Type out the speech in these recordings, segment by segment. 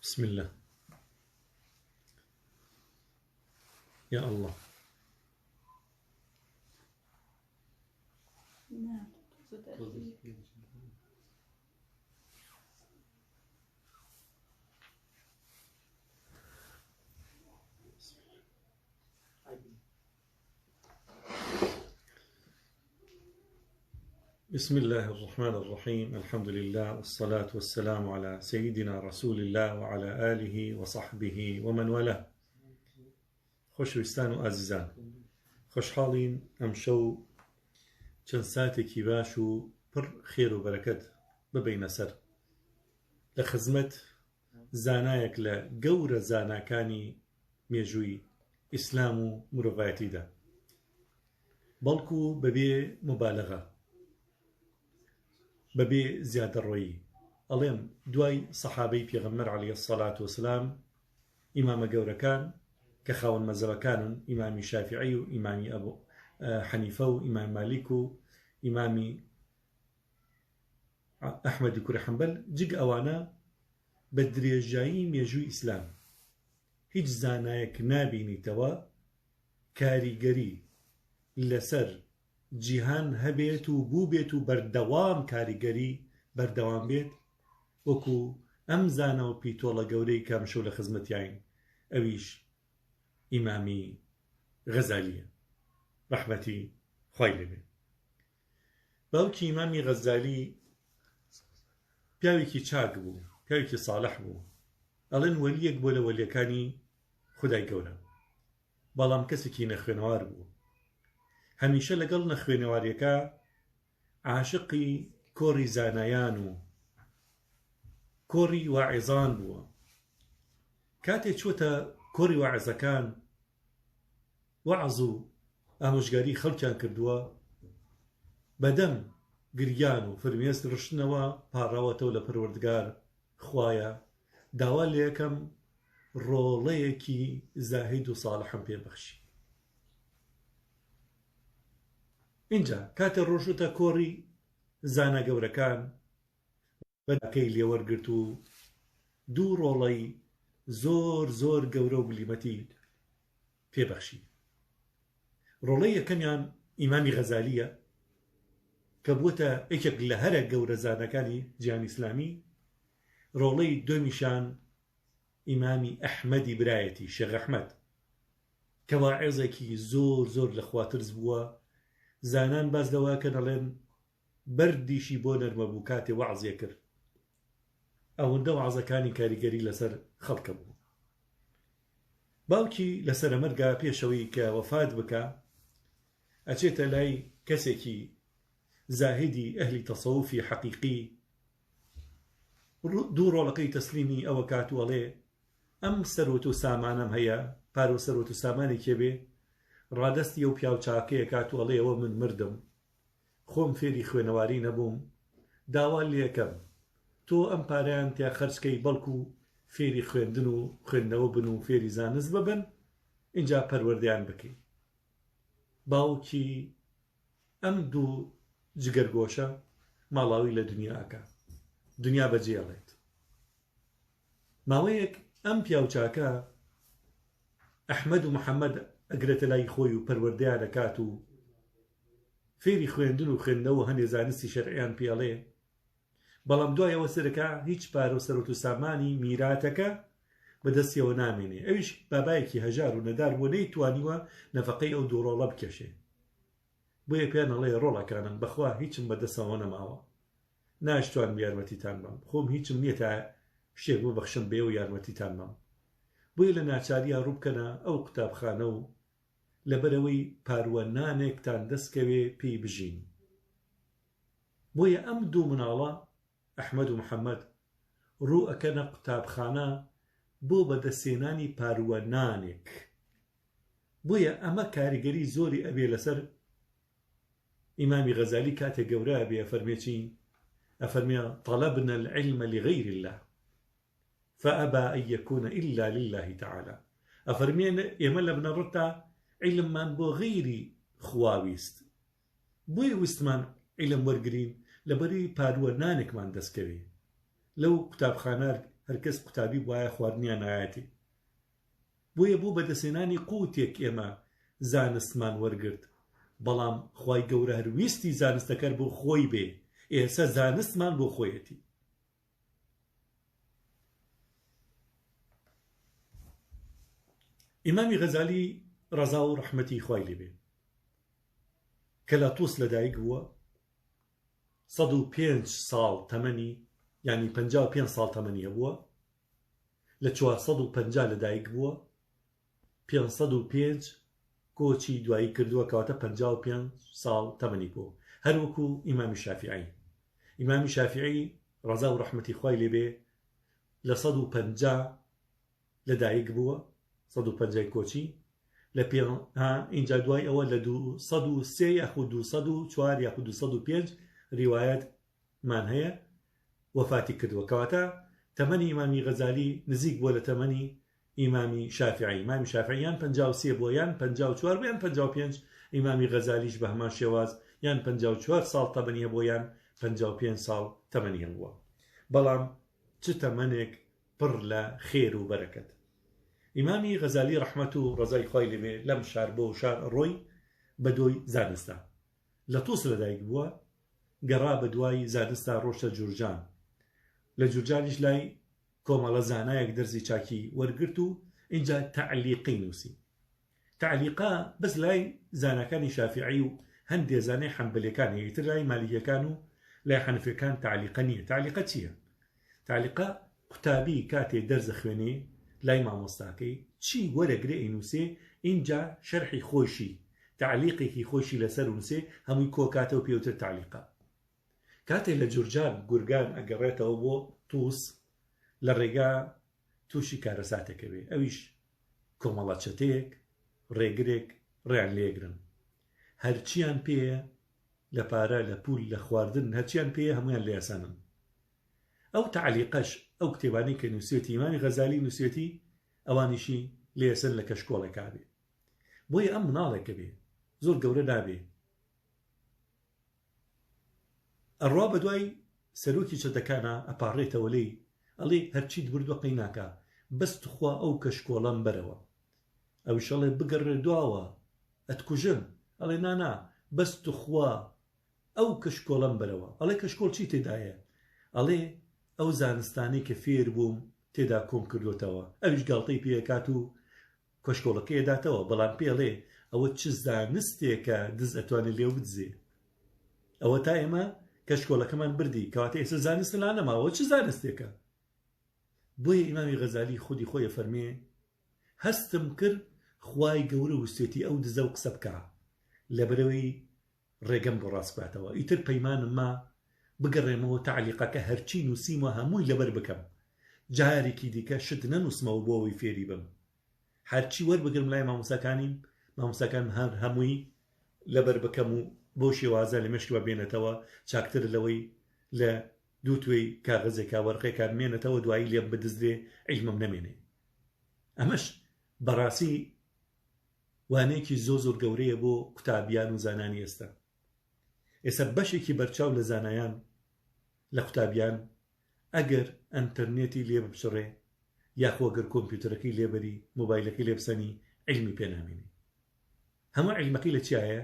بسم الله. يا الله. بسم الله الرحمن الرحيم. الحمد لله والصلاة والسلام على سيدنا رسول الله وعلى آله وصحبه ومن والاه. خۆشەویستان و ئازیزان، خۆشحاڵین ئەم شەو چەند ساتێکی باش و پڕ خێر و بەرەکەت ببەینە سەر لە خزمەت زانایەک لە گەورە زاناکانی مێژووی ئیسلام و مرۆڤایەتیدا، بەڵکو بەبێ مبالغە، بەبێ زیادەڕۆیی. ئەڵێم دوای سەحابەی پێغەمبەر عەلەیهی السەڵات وەسەلام، ئیمامە گەورەکان کە خاوەن مەزهەبەکانن، ئیمامی شافعی و ئیمامی ئەبو حەنیفە و ئیمام مالیک و ئیمامی ئەحمەدی کوڕی حەنبەل، جگ ئەوانە بە درێژایی مێژووی ئیسلام هیچ زانایەک نابینیتەوە کاریگەری لەسەر جیهان هەبێت و بوو بێت و بەردەوام کاریگەری بەردەوام بێت وەکو ئەم زانە و پیتۆڵە گەورەی کە ئەمشەو لە خزمەتیاین، ئەویش ئیمامی غەزالیە ڕەحمەتی خوای لێبێ. باوکی ئیمامی غەزالی پیاوێکی چاک بوو، پیاوێکی ساڵح بوو، ئەڵێن وەلیەک بۆ لە وەلیەکانی خودای گەورە، بەڵام کەسێکی نەخوێنەوار بوو. هەمیشە لەگەڵ نەخوێنەواریەکە عاشقی کۆڕی زانایان و کۆڕی واعیزان بووە. کاتێک چووەتە کۆڕی واعیزەکان، وەعز و ئامۆژگاری خەڵکیان کردووە، بەدەم گریان و فرمێسک ڕشتنەوە پاڕاوەتەوە لە پەروەردگار خوایە، داوا لێ یەکەم ڕۆڵەیەکی زاهید و ساڵحم پێبەخشی. اینجا کاتە ڕۆژوتە کۆڕی زانە گەورەکان، بەداکەی لێوەرگرت و دوو ڕۆڵەی زۆر زۆر گەورە و بلیمەتی پێبەخشی. ڕۆڵەی یەکەمیان ئیمامی غەزالیە کە بووتە یەکێک لە هەرە گەورە زانەکانی جیهانی ئیسلامی. ڕۆڵەی دومیشان ئیمامی ئەحمەدی برایەتی، شێخ ئەحمەد، کە واعیزێکی زۆر زۆر لە خواترز بووە. زانان باز لەوە کە دەڵێن بەردیشی بۆ نەرمە بوو کاتێ وەعزێ کرد، ئەوەندە وەعزەکانی کاریگەری لەسەر خەڵکە بوو. باوکی لەسەر مەرگا پێشەوەی کە وەفات بکە، ئەچێتە لای کەسێکی زاهیدی ئەهلی تەسەووفی حەقیقی، دوو ڕۆڵەکەی تەسلیمی ئەوە کات و ئەڵێ ئەم سەرۆت و سامانم هەیە، پارە و سەرۆت و سامانی کێبێ، ڕادەستی ئەو پیاو چاکەیە کات و ئەڵێ ئەوە من مردم، خۆم فێری خوێنەواری نەبووم، داوا لێ یەکەم تۆ ئەم پارەیان تیا خەرجکەی، بەڵکو فێری خوێندن و خوێندنەوە بن و فێری زانست ببن، اینجا پەروەردەیان بکەی. باوکی ئەم دوو جگەرگۆشە ماڵاوی لە دنیاکە، دنیا بەجێڵێت. ماوەیەک ئەم پیاو چاکە ئەحمەد و محەممەد ئەگرێتە لای خۆی و پەروەردەیان دەکات و فێری خوێندن و خوێندنەوە هەندێ زانستی شەرعیان پێڵێ، بەڵام دوایەوە سەرەکە هیچ پارە و سەرۆت و سامانی میراتەکە بەدەستیەوە نامێنێ. ئەویش بابایەکی هەژار و نەدار بۆ نەیتوانیوە نەفەقەی ئەو دوو ڕۆڵە بکێشێ. بۆیە پێیان ئەڵێ ڕۆڵەکانم بەخوا هیچم بەدەستەوە نەماوە، ناشتوان یارمەتیتان بەم، خۆم هیچم نییە تا شتێک ببەخشم بێ و یارمەتیتان بەم. بۆیە لە ناچاریان ڕووبکەنە ئەو قوتابخانە و لەبەرەوەی پاروە نانێکتان دەستکەوێ پێی بژین. بۆیە ئەم دوو مناڵە ئەحمەد و محەممەد ڕوو ئەکەنە قوتابخانە بۆ بەدەستێنانی پاروە نانێک. بۆیە ئەمە کاریگەری زۆری ئەبێ لەسەر ئیمامی غەزالی کاتێک گەورە ئەبێ ئەفەرمێ ئەفەرمێ طەلەبنا العلم لغەیر الله فأبى أن يكون إلا لله تعالى. ئەفەرمێن ئێمە لە بنەڕەتدا علممان بۆ غەیری خواویست، بۆیە ویستمان علم وەرگرین لەبەری پاروە نانێکمان دەستکەوێ. لەو قوتابخانە هەرکەس قوتابی وایە خواردنیان نایەتی بۆیە بۆ بەدەستێنانی قوتێک ئێمە زانستمان وەرگرت بەڵام خوای گەورە هەرویستی زانستەکەر بۆ خۆی بێ ئێستا زانستمان بۆ خۆیەتی ئیمامی غەزالی ڕەزا و ڕەحمەتی خوای لێ بێ کە لە تووس لەدایک بووە 105 ساڵ تەمەنی یعنی 55 ساڵ تەمەنی هەبووە لە 450 لەدایک بووە 505 کۆچی دوایی کردووە کەواتە 55 ساڵ تەمەنی بوو هەروەکو ئیمامی شافعی ئیمامی شافعی ڕەزا و ڕەحمەتی خوای لێ بێ لە 150 لەدایک بووە 150 کۆچی لە اینجا دوای ئەوە لە 203 یاخود 204 یاخود 205 ریوایەتمان هەیە وەفاتی کردووە کەواتە تەمەنی ئیمامی غەزالی نزیک بووە لە تەمەنی ئیمامی شافعی ئیمامی شافعی یان 53 بووە یان 54 بوو یان 55 ئیمامی غەزالیش بە هەمان شێواز یان 54 ساڵ تەمەنیە بووە یان 55 ساڵ تەمەنیە بووە بەڵام چ تەمەنێک پڕ لە خێر و بەرەکەت ئیمامی غەزالی ڕەحمەت و ڕەزای خوای لێ بێ لەم شار بۆ شار ڕۆی بە دۆی زانستە لە تووس لەدایک بووە گەڕا بە دوای زانستە ڕۆشتە جورجان لە جورجانیش لای کۆمەڵە زانایەک دەرزی چاکی وەرگرت و اینجا تەعلیقی نووسی تەعلیقا بەس لای زانەکانی شافعی و هەندێ زانەی حەنبەلیەکان هەیە تر لای مالیکیەکان و لای حەنفیەکان تەعلیقە نییە تەعلیقە چییە؟ تەعلیقە قوتابی کاتێ دەرزە خوێنێ لای مامۆستاکەی چی وەرەگرێ ئینووسێ اینجا شەرحی خۆشی تعلیقێکی خۆشی لەسەر نووسێ هەمووی کۆکاتەوە پێوتر تعلیقە کاتێک لە جورجان گورگان ئەگەڕێتەوە بۆ تووس لە ڕێگا تووشی کارەساتێکە بێ ئەویش کۆمەڵە چەتەیەک ڕێگرێک ڕێیان لێگرن هەرچیان پێیە لە پارە لە پول لە خواردن هەرچیان پێیە هەمویان لێ ئەسانن ئەو تعلیقەش ئەو کتێبانەی کە نووسێتی ئیمامی غەزالی نووسێتی ئەوانیشی لێسن لە کەشکۆڵێکا بێ بۆیە ئەم مناڵێکە بێ زۆر گەورە نابێ ئەڕوا بە دوای سەرۆکی چەتەکانە ئەپاڕێتەوە لێی ئەڵێ هەرچیت بردووە قەی ناکا بەست خوا ئەو کەشکۆڵەم بەرەوە ئەویشەڵێ بگەڕێ دواوە ئەتکوژن ئەڵێ نانا بەست خوا ئەو کەشکۆڵەم بەرەوە ئەڵێ کەشکۆڵ چی تێدایە ئەڵێ ئەو زانستانی کە فێر بووم تێدا کۆم کردوتەوە ئەویش گاڵتەی پێکات و کەشکۆڵەکەی داتەوە بەڵام پێڵێ ئەوە چ زانستێکە دز ئەتوانێت لێو بدزێ ئەوە تا ئێمە کەشکۆڵەکەمان بردی کەواتە ئێستا زانست لا نەماوە چ زانستێکە بۆیە ئیمامی غەزالی خودی خۆی فەرمێ هەستم کرد خوای گەورە وستێتی ئەو دزە و قسە بکە لەبەرەوەی ڕێگەم بۆ ڕاست بکاتەوە ئیتر پەیمانم ما بگەڕێمەوە تەعلیقەکە هەرچی نووسیمە هەمووی لەبەر بکەم جارێکی دیکە شت نەنووسمەوە بۆ ئەوەی فێری بم هەرچی وەربگرم لای مامۆستاکان هەمووی لەبەر بکەم و بۆ شێوازە لە مشکوە بێنێتەوە چاکتر لەوەی لە دوو توێی کاغەزێکا وەرقێکا بمێنێتەوە دوایی لێم بدزرێ عیلمم نەمێنێ ئەمەش بەڕاستی وانەیەکی زۆر گەورەیە بۆ قوتابیان و زانانی ئێستا بەشێکی بەرچاو لە زانایان لە قوتابیان ئەگەر ئەنتەرنێتی لێ بپشڕێ یاخۆ ئەگەر کۆمپیوتەرەکەی لێبەری مۆبایلەکەی لێبسەنی عیلمی پێنامێنێ هەموو عیلمەکەی لە چیایە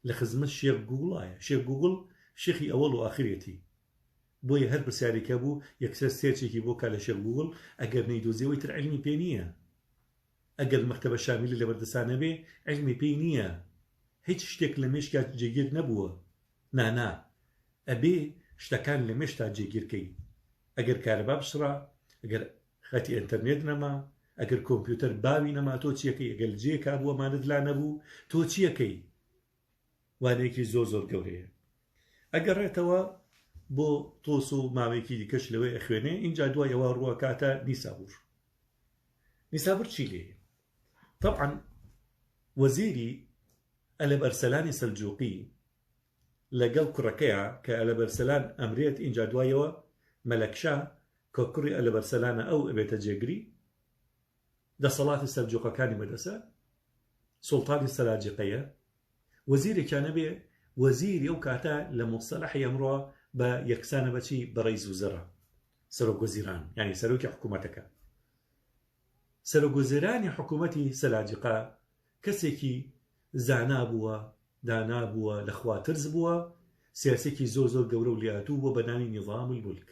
لە خزمەت شێخ گوگڵایە شێخ گوگڵ شێخی ئەوەڵ و ئاخرێتی بۆیە هەر پرسیارێکە بوو یەکسەر سێرچێکی بۆ کا لە شێخ گوگڵ ئەگەر نەیدۆزیەوەی تر عیلمی پێ نییە ئەگەر مەکتەبە شامیلی لە بەردەستانە بێ عیلمی پێی نییە هیچ شتێک لە مێشکات جێگیر نەبووە نانا ئەبێ شتەکان لە مێشتا جێگیرکەی ئەگەر کارەبا بشڕا ئەگەر خەتی ئینتەرنێت نەما ئەگەر کۆمپیوتەر باوی نەما تۆ چیەکەی ئەگەر جێکا بووە مانت لا نەبوو تۆ چیەکەی وانەیەکی زۆر گەورەیە ئەگەڕێتەوە بۆ تۆس و ماوەیەکی دیکەش لەوەی ئەخوێنێ اینجا دوای ئەوە ڕووەکاتە نیسابور چی لێ طبعا وەزیری ئەلەبەرسەلانی سەلجوقی لەگەڵ کوڕەکەیە کە ئەلەبەرسەلان ئەمرێت اینجا دوایەوە مەلەکشا کە کوڕی ئەلەبەرسەلانە ئەو ئەبێتە جێگری دەسەڵاتی سەلجوقەکانی بەدەسە سوڵتانی سەلاجقەیە وەزیرێکیانە بێ وەزیری ئەو کاتە لە مۆستەلەحی ئەمڕۆ بە یەکسانە بەچی بە ڕەیس وزەرە سەرۆکوەزیران یعنی سەرۆکی حکوومەتەکە. سەرۆکوەزیرانی حکوومەتی سەلاجقا کەسێکی زانا بووە، دانا بووە، لەخوا ترس بووە، سیاسێکی زۆر گەورە و لێهاتوو بۆ بە ناوی نیظام المولک.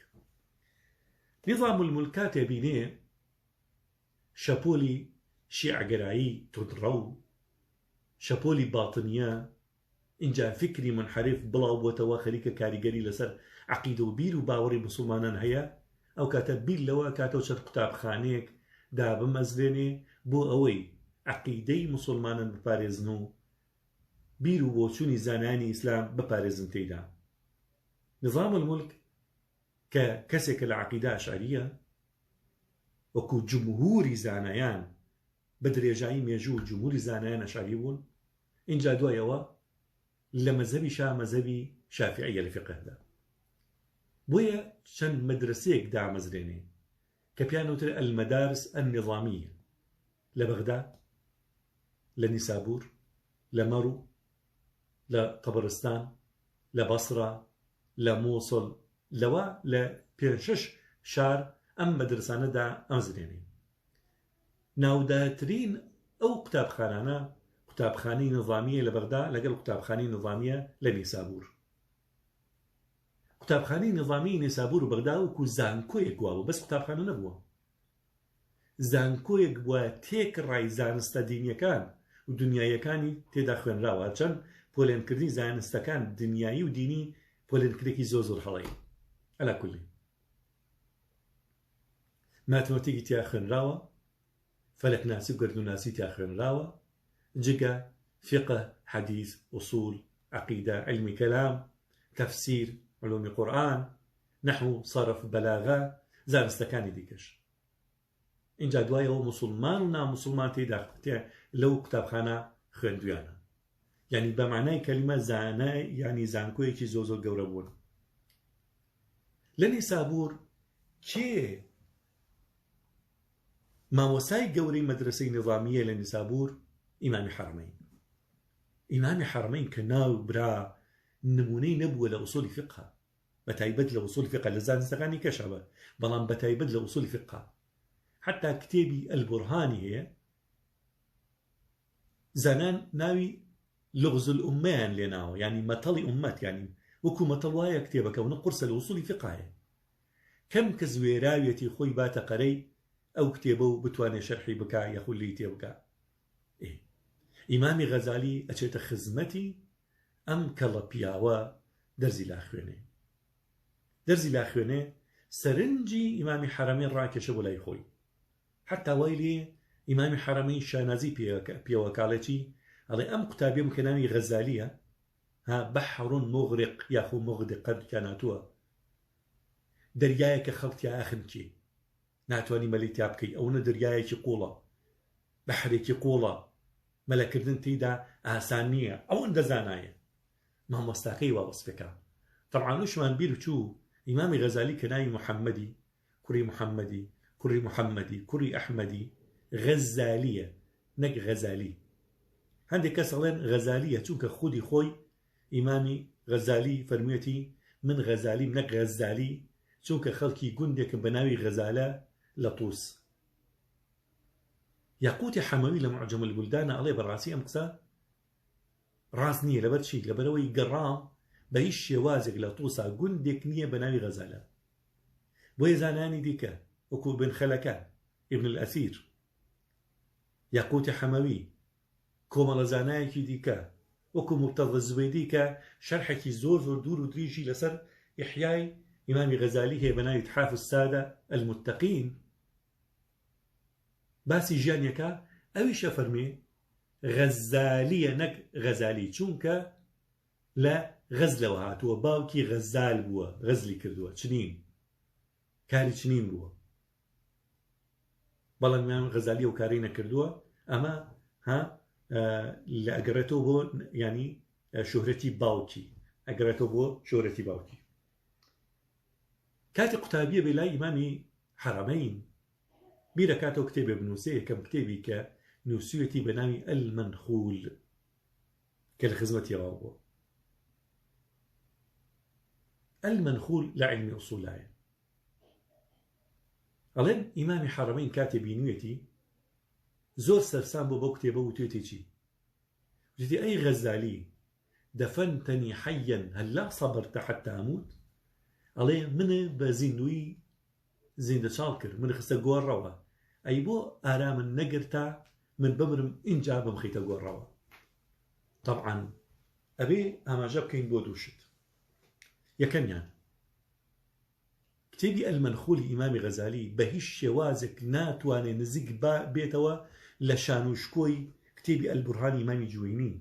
نیظام المولک کاتێ بینێ شەپۆلی شیعگەرایی تودڕە و شەپۆلی باتنیە اینجا فکری منحرف بڵاو بۆتەوە خەریکە کاریگەری لەسەر عەقیدە و بیر و باوەڕی مسلمانان هەیە، ئەو کاتە بیر لەوە کاتەوە چەند قوتابخانەیەک دابمەزرێنێ بۆ ئەوەی عەقیدەی مسلمانان بپارێزن و بیر و بۆچوونی زانایانی ئیسلام بپارێزن تێیدا. نظام المولک کە کەسێکە لە عەقیدە ئەشعەریە وەکو جمهوری زانایان بە درێژایی مێژوو و جمهوری زانایان ئەشعەری بوون، اینجا دوایەوە لە مەذهبی مەذهبی شافعیە لە فقهدا. بۆیە چەند مەدرسەیەک دامەزرێنێ کە پیانەوتر المەدارس النظامیە لە بەغدا، لە نیسابور، لە مەڕو، لە قەبرستان، لە بەسرا، لە مووسڵ، لەوە لە 5-6 شار ئەم مەدرسانەدا ئەمزرێنێ. ناوداترین ئەو قوتابخانانە قوتابخانەی نظامیە لە بەغدا لەگەڵ قوتابخانەی نظامیە لە نیسابور. قوتابخانەی نظامی نیسابور و بەغدا وەکو زانکۆیەک بووە، بەس قوتابخانە نەبووە، زانکۆیەک بووە تێک ڕای زانستە دینیەکان و دنیایەکانی تێدا خوێنراوە. چەند پۆلێنکردنی زانستەکان دنیایی و دینی پۆلێنکردێکی زۆر هەڵەیە. ئەلا کولی ماتماتیکی تیا خوێنراوە، فەلەکناسی و گەردوناسی تیا خوێنراوە، جگە فقه، حەدیث، ئوسول، عەقیدە، علمی کەلام، تەفسیر، علومی قورئان، نەحو، صەرف، بەلاغە، زانستەکانی دیکەش. اینجا دوایەوە مسلمان و نامسلمان تێدا لەو قوتابخانە خوێندویانە، یعنی بە معنای کەلیمە زانای یعنی زانکۆیەکی زۆر گەورە بوون. لە نیسابور کێ مامۆسای گەورەی مەدرسەی نظامیە لە نیسابور؟ ئیمامی حەرەمەین. ئیمامی حەرەمەین کە ناو برا نمونەی نەبووە لە ئوسولی فقه، بە تایبەت لە ئوسولی فقه، لە زانستەکانی کەشەبە، بەڵام بە تایبەت لە ئوسولی فقه. حتا کتێبی ئەلبورهانی هەیە، زانان ناوی لغز الأمەیان لێناوە، یعنی مەتەڵی ئومەت، یعنی وەکو مەتەڵ وایە کتێبەکەونە قورسە لە ئوسولی فقهەیە. کەم کە زوێراوێتی خۆی باتە قەرەی ئەو کتێبە و بتوانێت شەرحی بکا یەخود لی تێ بکا. ئیمامی غەزالی ئەچێتە خزمەتی ئەم کەڵە پیاوە دەرزی لا خوێنێ، سەرنجی ئیمامی حەرەمەین ڕاکێشە بۆ لای خۆی. حتا وای لێ ئیمامی حەرەمەین شانازی پێوەکاڵێکی ئەڵێ ئەم قوتابیم کە ناوی غەزالیە، ها بەحڕ مغرق یاخو مغدقەت کەناتووە، دەریایەکە خەڵکتیا ئاخنکی ناتوانی مەلی تیا بکەی، ئەوەنە دەریایەکی قوڵە، بەحرێکی قوڵە، مەلەکردن تێیدا ئاسان نییە، ئەوەندە زانایە. مامۆستاکەی وا وەسفەکە. طبعاً وشمان بیر چوو ئیمامی غەزالی کە ناوی محەممەدی، کوڕی محەممەدی، کوڕی محەممەدی، کوڕی ئەحمەدی، غەزالیە نەک غەزالی. هەندێک کەس ئەڵێن غەزالیە چونکە خودی خۆی ئیمامی غەزالی فەرموویەتی من غەزالیم نەک غەزالی، چونکە خەڵکی گوندێکم بە ناوی غەزالە لە تووس. یاقوتی حەمەوی لە معجەم البولدانە ئەڵێ بەڕاستی ئەم قسە ڕاست نییە. لەبەر چی؟ لەبەرەوەی گەڕام بە هیچ شێوازێک لە تووسا گوندێک نییە بە ناوی غەزالە. بۆیە زانانی دیکە وەکو بن خەلەکە، ئیبن الئەسیر، یاقوتی حەمەوی، کۆمەڵە زانایەکی دیکە وەکو مورتەضە زوبەیدی کە شەرحێکی زۆر دوور و دریژی لەسەر ئیحیای ئیمامی غەزالی هەیە بە ناوی تحاف السادە المتقین، باسی ژیانیەکە ئەویشە فەرمێ غەزالیە نەک غەزالی، چونکە لە غەزلەوە هاتووە، باوکی غەزال بووە، غەزلی کردووە، چنین کاری چنین بووە، بەڵام ئیمام غەزالی ئەو کارەی نەکردووە. ئەمە لە ئەگەڕێتەوە بۆ ینی شۆهرەتی باوکی، ئەگەڕێتەوە بۆ شۆهرەتی باوکی. کاتی قوتابیە بێ لای ئیمامی حەرەمەین بیرەکاتەوە کتێبێ بنووسێ، یەکەم کتێبی کە نووسویەتی بە ناوی ئەلمەنخول کە لە خزمەتیەوە بووە. ئەلمەنخول لە عیلمی ئوسوولایە، ئەڵێن ئیمامی حەرەمەین کاتێ بینوێتی زۆر سەرسام بۆ بەو کتێبە و توێتێکی وتی ئەی غەزالی دەفەنتەنی حەیەن هەللا سەبەرتە حەتتا ئەموت ئەڵێ منە بە زیندوی زیندە چاڵ کرد من خستە گۆڕەوە ئەی بۆ ئارامن نەگرتا من بمرم اینجا بمخیتە گۆڕەوە طبعا ئەبێ ئاماژە بکەین بۆ دووشت یەکەمیان کتێبی ئەلمەنخولی ئیمامی غەزالی بە هیچ شێوازێک ناتوانێت نزیک بێتەوە لە شانوشکۆی کتێبی ئەلبورهانی ئیمامی جوینی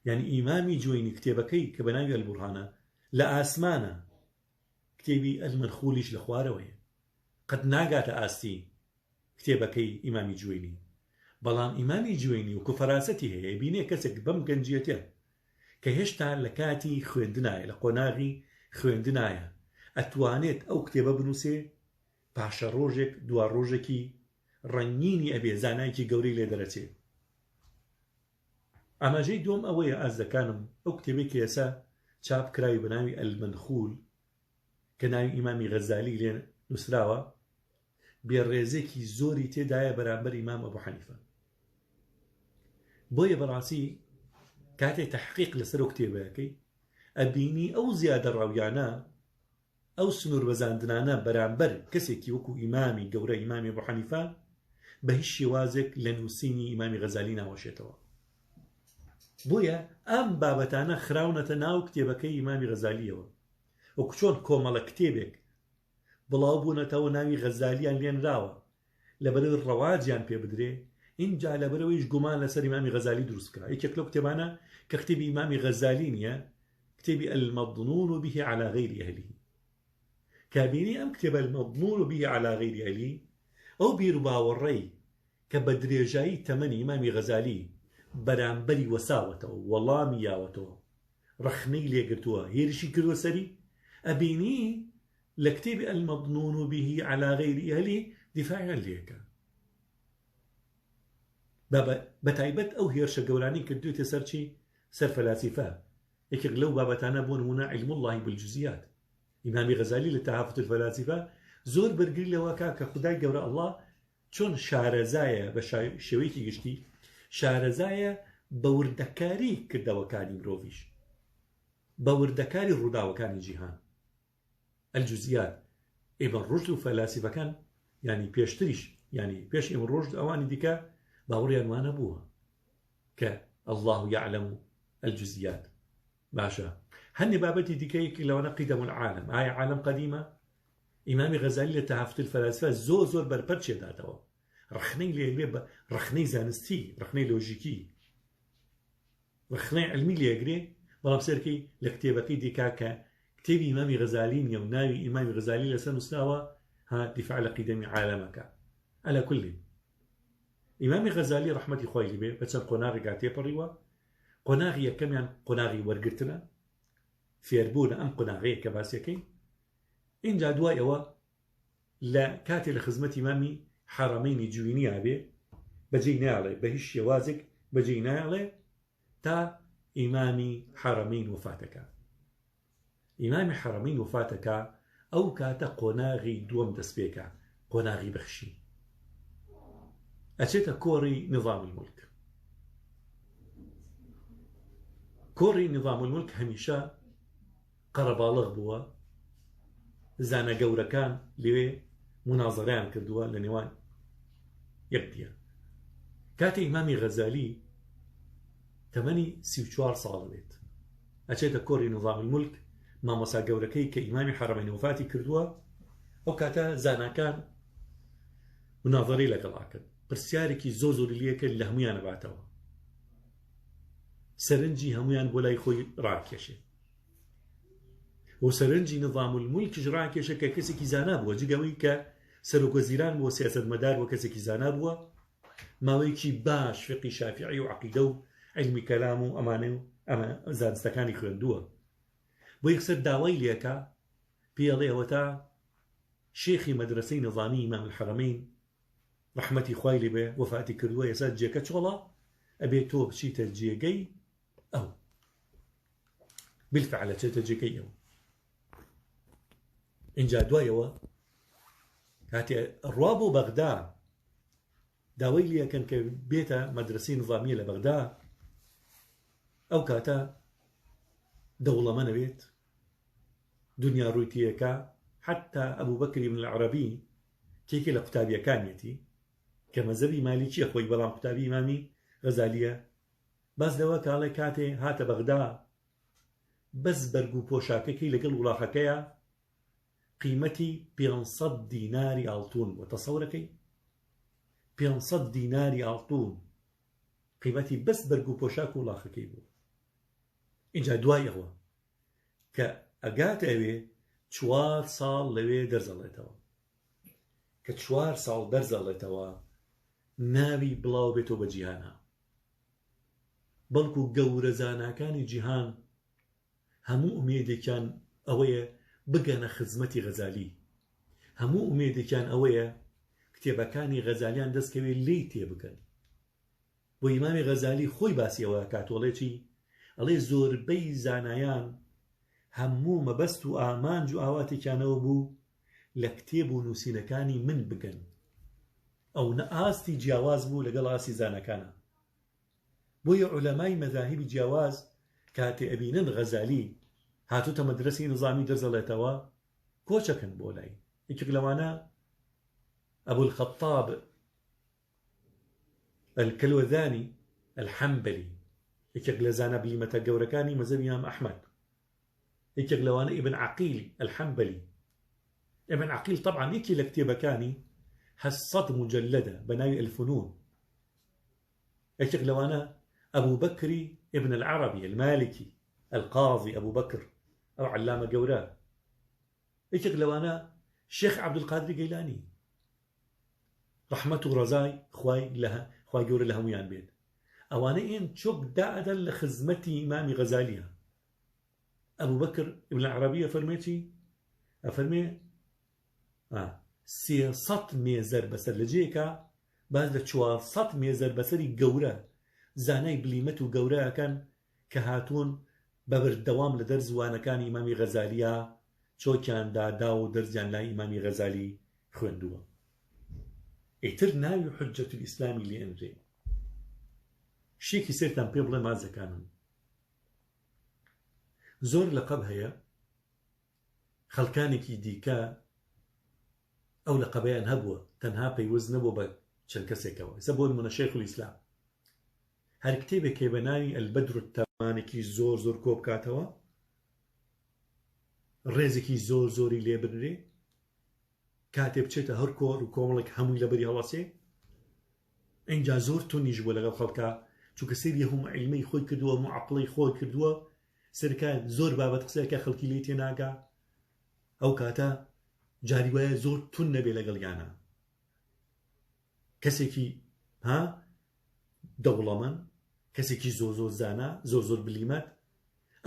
یعنی ئیمامی جوینی کتێبەکەی کە بە ناوی ئەلبورهانە لە ئاسمانە کتێبی ئەلمەنخولیش لە خوارەوەیە قەت ناگاتە ئاستی کتێبەکەی ئیمامی جوینی بەڵام ئیمامی جوینی وەکو فەراسەتی هەیە بینێ کەسێک بەم گەنجیەتە کە هێشتا لە کاتی خوێندنایە لە قۆناغی خوێندنایە ئەتوانێت ئەو کتێبە بنووسێ پاشە ڕۆژێک دوا ڕۆژێکی ڕەنگینی ئەبێ زانایکی گەورەی لێ دەرەچێت ئاماژەی دوم ئەوەیە ئازدەکانم ئەو کتێبێک کە ئێستا چاپ کراوی بە ناوی ئەلمەنخول کە ناوی ئیمامی غەزالی لێ نووسراوە بێڕێزێکی زۆری تێدایە بەرامبەر ئیمام ئەبوو حەنیفە بۆیە بەڕاستی کاتێ تەحقیق لەسەر ئەو کتێبەکەی ئەبینی ئەو زیادە ڕاویانە ئەو سنوور بەزاندنانە بەرامبەر کەسێکی وەکو ئیمامی گەورە ئیمامی ئەبوو حەنیفە بە هیچ شێوازێک لە نووسینی ئیمامی غەزالی ناوەشێتەوە بۆیە ئەم بابەتانە خراونەتە ناو کتێبەکەی ئیمامی غەزالیەوە وەکو چۆن کۆمەڵە کتێبێک بڵاو بوونەتەوە ناوی غەزالیان لێنراوە لەبەرەوەی ڕەواجیان پێ بدرێ اینجا لەبەرەوەیش گومان لەسەر ئیمامی غەزالی دروستکرا یەکێک لەو کتێبانە کە کتێبی ئیمامی غەزالی نییە کتێبی المەظنون به على غير أهله کابینی ئەم کتێبە المەظنون به على غير أهله ئەو بیر و باوەڕەی کە بە درێژایی تەمەنی ئیمامی غەزالی بەرامبەری وەساوەتەوە وەڵامی یاوەتەوە ڕەخنەی لێگرتووە هێرشی کردوە سەری ئەبینی لە کتێبی المەظنون به على غير أهله دیفاعیان لێکە بەتایبەت ئەو هێرشە گەورانی کردوێتە سەر چی سەر فەلاسیفە یەکێک لەو بابەتانە بۆ نمونە علم الله بالجزئیات ئیمامی غەزالی لە تەحافوت الفەلاسیفە زۆر بەرگری لەوەکە کە خودای گەورە ئەڵڵا چۆن شارەزایە بە شێوەیەکی گشتی شارەزایە بە وردەکاری کردەوەکانی مرۆڤیش بە وردەکاری ڕووداوەکانی جیهان الجزئیات ئێمە ڕۆژد و فەلاسیفەکان ینی پێشتریش ینی پێش ئێمە ڕۆژد ئەوانی دیکە باوەڕیان وانە بووە کە الله يعلم الجزئيات باشە هەنێ بابەتی دیکەیەکی لەوانە قیدەم العالم ئایا عالم قەدیمە ئیمامی غەزالی لە تەحافوت الفەلاسفە زۆر بەرپەر چێداتەوە ڕخنەی لێگرێ بە ڕخنەی زانستی ڕخنەی لۆژیکی ڕخنەی علمی لێگرێ بەڵام سەرکەی لە کتێبەکەی دیکا کە کتێبی ئیمامی غەزالی نیە و ناوی ئیمامی غەزالی لەسەر نووسراوە ها دیفاع لە قیدەمی عالەمەکە على كل ئیمامی غەزالی ڕەحمەتی خۆی لێبێ بە چەند قۆناغێکا تێپەڕیوە قۆناغی یەکەمیان قۆناغی وەرگرتنە فێربوونە ئەم قۆناغەیە کە باسیەکەین اینجا دوایەوە لە کاتێ لە خزمەتی ئیمامی حەرەمەینی جوینی ئابێ بەجێی ناڵێ بە هیچ شێوازێک بەجێی ناڵێ تا ئیمامی حەرەمەین وفاتەکە ئیمامی حەرەمەین وفاتەکە ئەو کاتە قۆناغی دووەم دەستپێکە قۆناغی بەخشی ئەچێتە کۆڕی نظام الملک کۆڕی نظام الملک هەمیشە قەرەباڵغ بووە زانە گەورەکان لێوێ منازەڕیان کردووە لە نێوان یەکدیە کاتی ئیمامی غەزالی تەمەنی 34 ساڵ بێت ئەچێتە کۆڕی نظام الملک مامۆستا گەورەکەی کە ئیمامی حەرەمەین وفاتی کردووە ئەو کاتە زاناکان منازەڕی لەگەڵا کرد پرسیارێکی زۆری لێکرد لە هەمویان نەباتەوە سەرنجی هەمویان بۆ لای خۆی ڕاکێشێ و سەرنجی نظام الملکش ڕاکێشە کە کەسێکی زانا بووە جگەوەی کە سەرۆکوەزیران بۆ سیاسەتمەدار بۆ کەسێکی زانا بووە ماوەیەکی باش فقی شافعی و عەقیدە و علمی کەلام و ئەمانە و ئەمە زانستەکانی خوێندووە بۆ یەکسەر داوای لێکا پێڵێ ئەوەتا شێخی مەدرسەی نظامی ئیمام الحەرەمەین ڕەحمەتی خوای لێبێ وفاتی کردووە ئێستا جێکە چۆڵە ئەبێ تۆ بچیتە جێگەی ئەو بالفعل چێتە جێگەی ئەو اینجا دوایەوە کاتێ ڕوا بۆ بەغدا داوای لێکەن کە بێتە مەدرسەی نظامیە لە بەغدا، ئەو کاتە دەوڵەمە نەبێت، دنیا ڕووی تێیەکە. حتا ئەبوو بەکری بن العەرەبی تێکێ لە قوتابیەکانیەتی کە مەزەبی مالیکیە خۆی، بەڵام قوتابی ئیمامی غەزالیە، باز لەوە کاڵێ کاتێ هاتە بەغدا بەس بەرگ و پۆشاکەکەی لەگەڵ وڵاخەکەیە قیمەتی 500 دیناری ئاڵتون بۆ تەسەورەکەی 500 دیناری ئاڵتون قیمەتی بەس بەرگ و پۆشاک و وڵاخەکەی بوو. اینجا دوای ئەوە کە ئەگاتە ئەوێ 4 ساڵ لەوێ دەرزەڵێتەوە، کە 4 ساڵ دەرزەڵێتەوە ناوی بڵاو بێتەوە بە جیهانە، بەڵکو گەورە زاناکانی جیهان هەموو ئومێدێکیان ئەوەیە بگەنە خزمەتی غەزالی، هەموو ئومێدێکیان ئەوەیە کتێبەکانی غەزالیان دەستکەوێ لی تێبکەن. بۆ ئیمامی غەزالی خۆی باسی ئەوە کاتۆڵێکی ئەڵێ زۆربەی زانایان هەموو مەبەست و ئامانج و ئاواتێکیانەوە بوو لە کتێب و نووسینەکانی من بگەن. ئەو نە ئاستی جیاواز بوو لەگەڵ ئاستی زانەکانە. بۆیە عولەمای مەذاهیبی جیاواز کاتێ ئەبینن غەزالی هاتوتە مەدرسەی نظامی دەرزەڵێتەوە کۆچەکەن بۆ لای. یەکێک لەوانە ئەبوو الخەطاب الکەلوەذانی الحەمبەلی، یەکێک لە زانە بلیمەتە گەورەکانی مەزهەبی ئیمام ئەحمەد، یەکێک لەوانە ئیبن عەقیل الحەمبەلی. ئیبن عەقیل طبعا یەکی لە کتێبەکانی 800 مجلدە بە ناوی الفنون. یەکێک لەوانە ئەبوو بەکری ابن العربي المالكي القاضي أبو بكر أو علامة جورا. يكيك لوانا شيخ عبد القادر جيلاني رحمة رزاي خواي جورا لهم يان بيد أوانا إن شوك داعدا لخزمتي إمامي غزالية. أبو بكر ابن العربية فرميتي أفرمي 300 ميزر بسر لجيكا بعد 400 ميزر بسري جورا زانای بلیمەت و گەورەکان کە هاتوون بە بەردەوام لە دەرزوانەکانی ئیمامی غەزالیە چۆکیان دادا و دەرزیان لای ئیمامی غەزالی خوێندووە. ئیتر ناوی حجەت الئیسلامی لێ ئەنرێ. شتێکی سێرتان پێ بڵێ مازەکانم، زۆر لەقەب هەیە خەڵکانێکی دیکە ئەو لەقەبەیان هەبووە تەنها پەیوەست نەبوو بە چەند کەسێکەوە. ئێستا بۆ نمونە شەیخ الئیسلام هەر کتێبێکێ بە ناوی ئەلبەدر التەمانێکی زۆر کۆ بکاتەوە، ڕێزێکی زۆری لێ بنرێ، کاتێ بچێتە هەر کۆر و کۆمەڵێک هەمووی لەبەری هەڵەسێ، ئینجا زۆر تونیش بووە لەگەڵ خەڵکا چونکە سەیری هەموو عیلمەی خۆی کردووە، معەقڵەی خۆی کردووە، سەرکە زۆر بابەت قسەیەکە خەڵکی لێ تێناگا. ئەو کاتە جاری وایە زۆر تون نەبێ لەگەڵیانە. کەسێکی دەوڵەمەند، کەسێکی زۆر زانا، زۆر بلیمەت،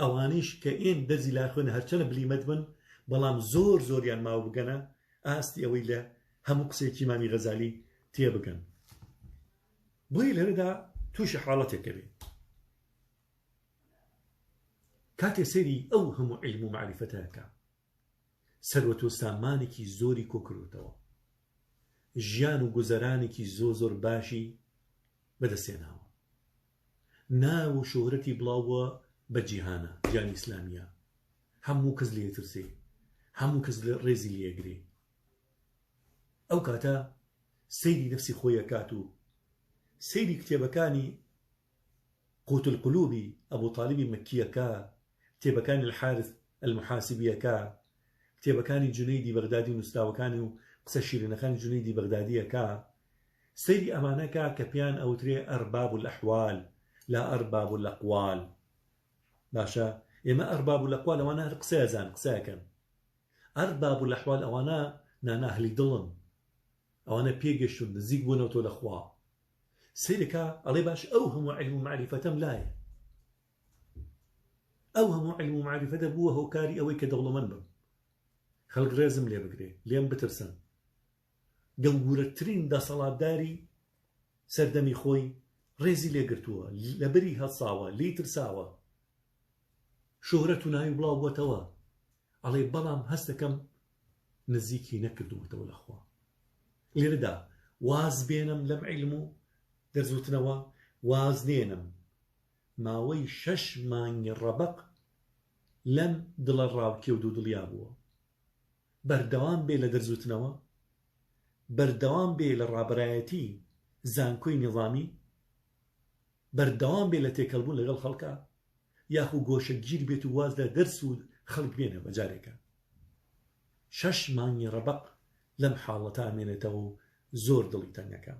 ئەوانیش کە ئێن دەرزی لا خوێنە هەرچەنە بلیمەت بن بەڵام زۆریان ماوە بگەنە ئاستی ئەوەی لە هەموو قسێکی ئیمامی غەزالی تێبگەن. بۆیە لەرەدا تووشی حاڵەتێکە بێ کاتێ سەیری ئەو هەموو عیلم و معریفەتەکە سەروەت و سامانێکی زۆری کۆکردوتەوە، ژیان و گوزەرانێکی زۆر باشی بەدەستێناوە، ناو و شۆهرەتی بڵاوە بە جیهانە، جیهانی ئیسلامیە، هەموو کەس لێ ترسێ، هەموو کەس ڕێزی لێگرێ. ئەو کاتە سەیری نەفسی خۆیە کات و سەیری کتێبەکانی قوت القلوبی ئەبوو طالبی مەکیەکە، کتێبەکانی الحارث المحاسبیەکە، کتێبەکانی جونەیدی بەغدادی نووسراوەکانی و قسە شیرینەکانی جونەیدی بەغدادیەکە، سەیری ئەمانەکە کە پێیان ئەوترێ ئەرباب الأحوال لا ئەرباب الأقوال. باشە ئێمە ئەرباب الأقوال ئەوانە هەر قسەیەزان قسەیەکەن، ئەرباب الأحوال ئەوانە نانە ئەهلی دڵن، ئەوانە پێگەشتون نزیک بوونەوە تۆ لە خوا. سەیرەکە ئەڵێ باش ئەو هەموو عیلم و معریفەتەم لایە، ئەو هەموو عیلم و معریفەتە بووە هۆکاری ئەوەی کە دەوڵەمەند بم، خەڵک ڕێزم لێ بگرێ، لێم بترسن. گەورەترین دەسەڵاتداری سەردەمی خۆی ڕێزی لێگرتووە، لەبەری هەڵساوە، لی ترساوە، شۆهرەت و ناوی بڵاو بووەتەوە، ئەڵێ بەڵام هەستەکەم نزیکی نەکردووەتەوە لەخوا. لێرەدا واز بێنم لەم عیلم و دەرزوتنەوە واز نێنم ماوەی 6 مانگی ڕەبق لەم دڵە ڕاوکێود و دڵیا بووە بەردەوام بێ لە دەرزوتنەوە بەردەوام بێ لە ڕابەرایەتی زانکۆی نظامی بەردەوام بێ لە تێکەڵبوون لەگەڵ خەڵکە یاخو گۆشەگیر بێت و واز لە دەرس و خەڵک بێنە بەجارێکە 6 مانگی ڕەبق لەم حاڵەتە ئامێنێتەوە و زۆر دڵی تەنگەکە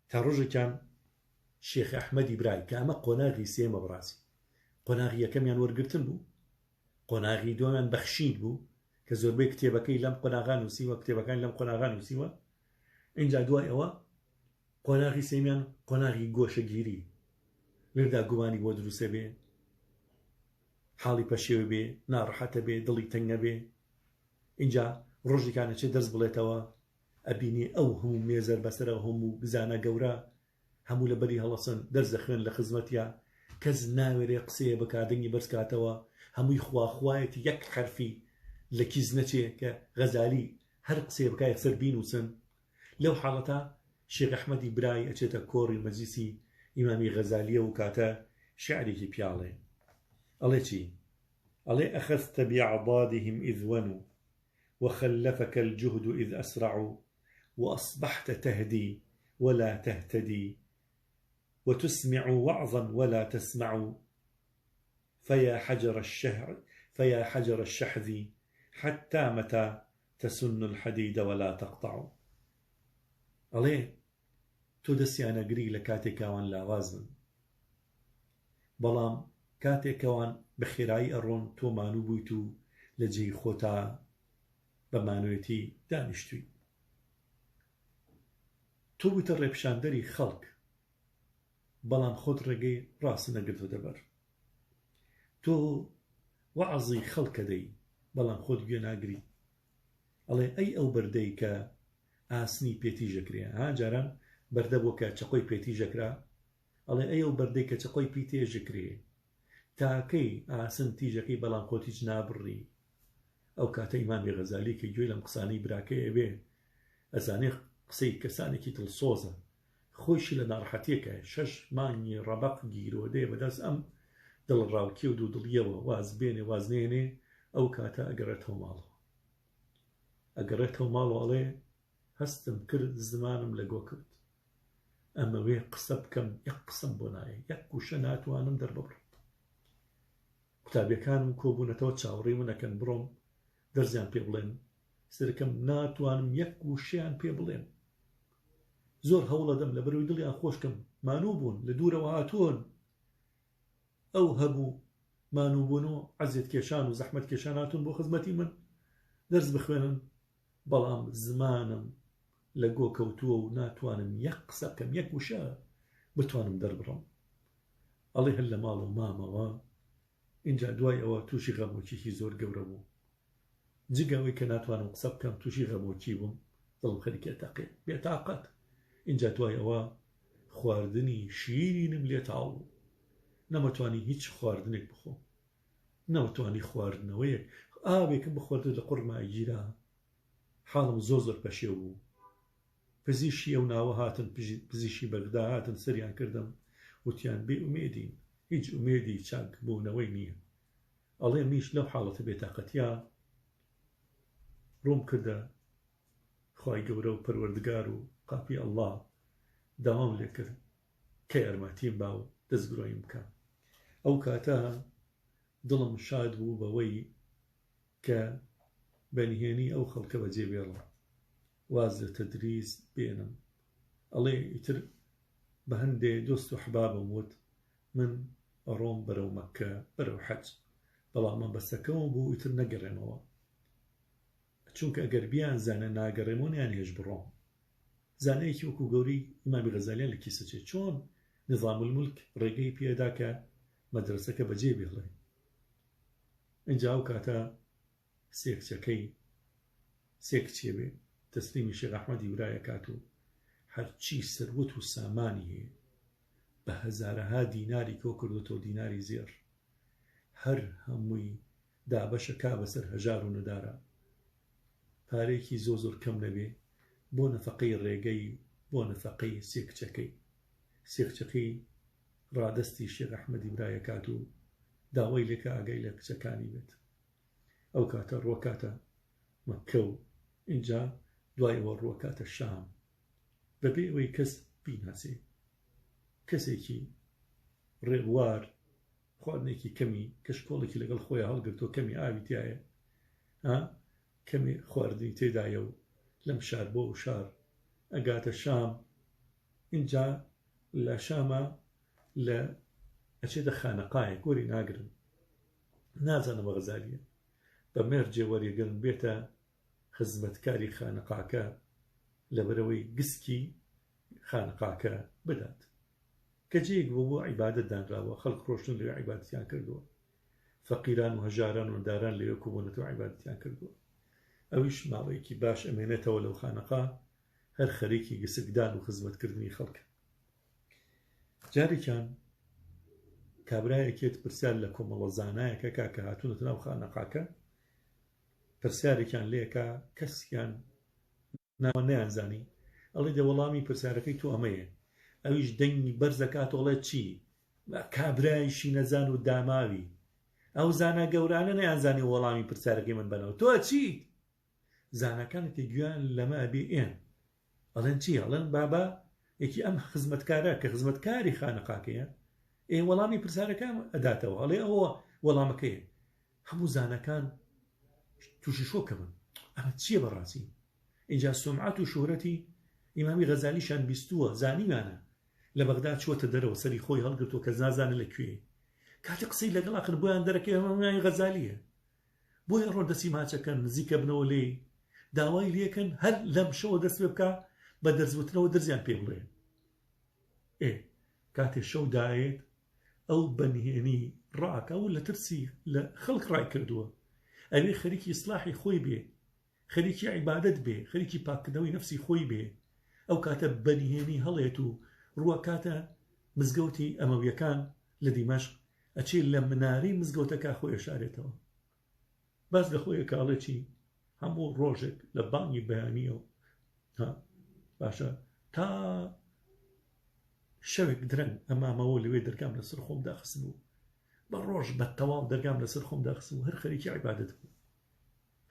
تا ڕۆژێکیان شێخ ئەحمەدی برای کە ئەمە قۆناغی سێمە بڕاستی قۆناغی یەکەمیان وەرگرتن بوو قۆناغی دووەمیان بەخشید بوو کە زۆربەی کتێبەکەی لەم قۆناغا نووسیوە کتێبەکان لەم قۆناغا نووسیوە اینجا دوای ئەوە قۆناغی سێمیان قۆناغی گۆشەگیری لێردا گومانی بۆ دروستە بێ حاڵی پەشێوە بێ ناڕەحەتە بێ دڵی تەنگە بێ اینجا ڕۆژێکانە چێ دەرس بڵێتەوە ئەبینێ ئەو هەموو مێزەر بەسەرە هەموو بزانە گەورە هەموو لە بەری هەڵەسن دەرس دەخوێن لە خزمەتیە کەس ناوێرێ قسەیە بەکادەنگی بەرزکاتەوە هەمووی خواخوایەتی یەک حرفی لە کیز نەچێ کە غەزالی هەر قسەیە بکای سەر بینووسن لەو حاڵەتە شێخ ئەحمەدی برای ئەچێتە کۆڕی مەجلیسی ئیمامی غەزالیە و کاتە شعرێکی پیاڵێ ئەڵێ چی؟ ئەڵێ ئەخەستە بأعضادهم إذ ونوا وخلفك الجهد إذ أسرعوا وأصبحت تهدي ولا تهتدي وتسمع وعظا ولا تسمع فيا حجر الشحذ حتى متى تسن الحديد ولا تقطع ئەڵێ تۆ دەستیانەگری لە کاتێکاوان لاواز بن بەڵام کاتێکەوان بە خێرایی ئەڕۆن تۆ مانوو بوویت و لە جێی خۆتا بە مانوێتی دانیشتووی تۆ بوویتە ڕێپشاندەری خەڵک بەڵام خۆت ڕێگەی ڕاست نەگرتوە دەبەر تۆ وەعزی خەڵکە دەی بەڵام خۆت گوێ ناگری ئەڵێ ئەی ئەو بەردەی کە ئاسنی پێتیژەکرێ ها جاران بەردە بۆ کە چقۆی پێتیژەکرا ئەڵێ ئەی ئەو بەردەی کە چقۆی پێی تێژەکرێ تاکەی ئاسن تیژەکەی بەڵام خۆت هیچ نابڕی ئەو کاتە ئیمامی غەزالی کە گوێ لەم قسانەی براکەیە بێ ئەزانێ قسەی کەسانێکی دڵسۆزە خۆشی لە ناڕەحەتیەکە 6 مانگی ڕەبق گیرۆ دێ بەدەست ئەم دڵڕاوکێ و دوودڵیەوە واز بێنێ واز نێنێ ئەو کاتە ئەگەڕێتەوە ماڵەوە ئەگەڕێتەوە ماڵەوە ئەڵێ هەستم کرد زمانم لەگۆ کرد ئەمەوێ قسە بکەم یەک قسەم بۆ نایە یەک گوشە ناتوانم دەرببڕم قوتابیەکانم کۆبوونەتەوە چاوەڕێی منەکەن بڕۆم دەرزیان پێ بڵێن سەرەکەم ناتوانم یەک گوشەیان پێ بڵێم زۆر هەوڵە دەم لە بەرەوەی دڵیان خۆشکەم مانوو بوون لە دوورەوە هاتوون ئەو هەبوو مانوو بوون و عەزیەت کێشان و زەحمەت کێشان هاتوون بۆ خزمەتی من دەرس بخوێنن بەڵام زمانم لە گۆ کەوتووە و ناتوانم یەک قسە بکەم یەک وشە بتوانم دەربڕم ئەڵێ هەر لە ماڵ و مامەوە اینجا دوای ئەوە تووشی غەمۆکیی زۆر گەورە بوو جگەوەی کە ناتوانم قسە بکەم تووشی غەمۆکی بووم دڵم خەریکە تەقێ بێتاقەت اینجا دوای ئەوە خواردنی شیرینم لێ تاڵ بوو نەمەتوانی هیچ خواردنێک بخۆم نەمەتوانی خواردنەوەیەک ئاوێکم بخواردن لە قورمای گیرا حاڵم زۆر پەشێ بوو پزیشی ئەو ناوە هاتن پزیشی بەغدا هاتن سەریان کردم وتیان بێ ئومێدین هیچ ئومێدی چاک بوونەوەی نییە ئەڵێ میش لەو حاڵەتە بێتاقەتیا ڕووم کردە خوای گەورە و پەروەردگار و قاپی ئەڵڵا داوام لێ کرد کە یارمەتیم با و دەستگرۆیم بکە ئەو کاتە دڵم شاد بوو بەوەی کە بەنهێنی ئەو خەڵکە بەجێ بێڵە واز لە تەدریس بێنم ئەڵێ ئیتر بە هەندێ دۆست و حبابم وت من ئەڕۆم بەرەو مەککە بەرەو حەج بەڵام مەبەستەکەمە بوو ئیتر نەگەڕێمەوە چونکە ئەگەر بیان زانە ناگەڕێمۆنیان هێش بڕۆم زانەیەکی وەکو گەوری ئیمامی غەزالیان لە کیسەچێت چۆن نظام الملک ڕێگەی پێدا کە مەدرسەکە بەجێ بێڵێ ئینجا ئەو کاتە سێ کچێ بێ تەسلیمی شێخ ئەحمەدی ورایە کات و هەرچی سەروەت و سامانی هەیە بە هەزارەها دیناری کۆ کردوتەوە دیناری زێر هەر هەمووی دابەشە کا بەسەر هەژار و نەدارە پارێکی زۆر کەم نەبێ بۆ نەفەقەی ڕێگەی بۆ نەفەقەی سێکچەکەی ڕادستی شێخ ئەحمەدی برایەکات و داوای لێکە ئاگای لە کچەکانی بێت. ئەو کاتە ڕۆکاتە مەککە و اینجا دوایەوە ڕۆکاتە شام بەبێ ئەوەی کەس بیناسێ، کەسێکی ڕێوار خواردنێکی کەمی کەشکۆڵێکی لەگەڵ خۆیان هەڵگرتۆ کەمی ئاوی تایە کەمی خواردنی تێدایە و لەم شار بۆ شار ئەگاتە شام. اینجا لە شامە لە ئەچێتە خانەقایە گۆری ناگرن، نازانەوە غەزالیە، بە مێرجێ وەریگرن بێتە خزمەتکاری خانەقاکە لەبەرەوەی گسکی خانەقاکە بدات کە جێیەک بۆ عیبادەت دانراوە، خەڵک ڕۆشتن لێ عیبادەتیان کردووە، فەقیران و هەژاران و داران لێوە کۆبوونەتەوە عیبادەتیان کردووە. ئەویش ماوەیەکی باش ئەمێنێتەوە لەو خانەقا هەر خەریکی گسکدان و خزمەتکردنی خەڵکە. جارێکیان کابرایەکێت پرسیار لە کۆمەڵە زانایەکە کاکە هاتوونەتە ناو خانەقاکە، پرسیارێکیان لێکە کەسیان ناوە نەیانزانی، ئەڵێ دەوەڵامی پرسیارەکەی تۆ ئەمەیە. ئەویش دەنگی بەرزەکاتۆڵێت چی کابرایشی نەزان و داماوی ئەو زانە گەورانە نەیانزانی وەڵامی پرسیارەکەی من بنەوە تۆ چی؟ زانەکانێکی گویان لەمە ئەبێ ئێن ئەڵێن چی؟ ئەڵێن بابا یەکی ئەم خزمەتکارە کە خزمەتکاری خانەقاکەیە وەڵامی پرسیارەکە ئەداتەوە، ئەڵێ ئەوە وەڵامەکەیە. هەموو زانەکان تووشی شۆکە من ئەمە چییە بەڕاستی؟ اینجا سومعەت و شۆرەتی ئیمامی غەزالیشان بیستووە، زانیمانە لە بەغداد چووەتە دەرەوە سەری خۆی هەڵگرتووە کە نازانە لەکوێ، کاتێک قسەی لەگەڵا کرد بۆیان دەرەکەی هەمووی غەزالیە، بۆیە ڕۆدەسی ماچەکەن نزیکە بنەوە لێ داوای لێکن هەر لەم شەوە دەست پێ بکە بە دەرزوتنەوە دەرزیان پێ بڵێ. کاتێ شەو دایێت ئەو بەنهێنی ڕاکە و لە ترسی لە خەڵک ڕای کردووە ئەوێ خەریکی ئیسلاحی خۆی بێ، خەریکی عیبادەت بێ، خەریکی پاکردنەوەی نەفسی خۆی بێ. ئەو کاتە بەنهێنی هەڵێت و ڕووە کاتە مزگەوتی ئەمەویەکان لە دیمەشق ئەچێ لە منارەی مزگەوتەکە خۆی ئەشارێتەوە، باز لە خۆی کاڵێکی هەموو ڕۆژێک لە بانگی بەیانیەوە باشە تا شەوێک درەنگ ئەمامەوە لەوێ دەرگام لەسەر خۆم داخستن و بە ڕۆژ بە تەواو دەرگام لەسەر خۆم داخستن و هەر خەریکی عیبادەت بوو،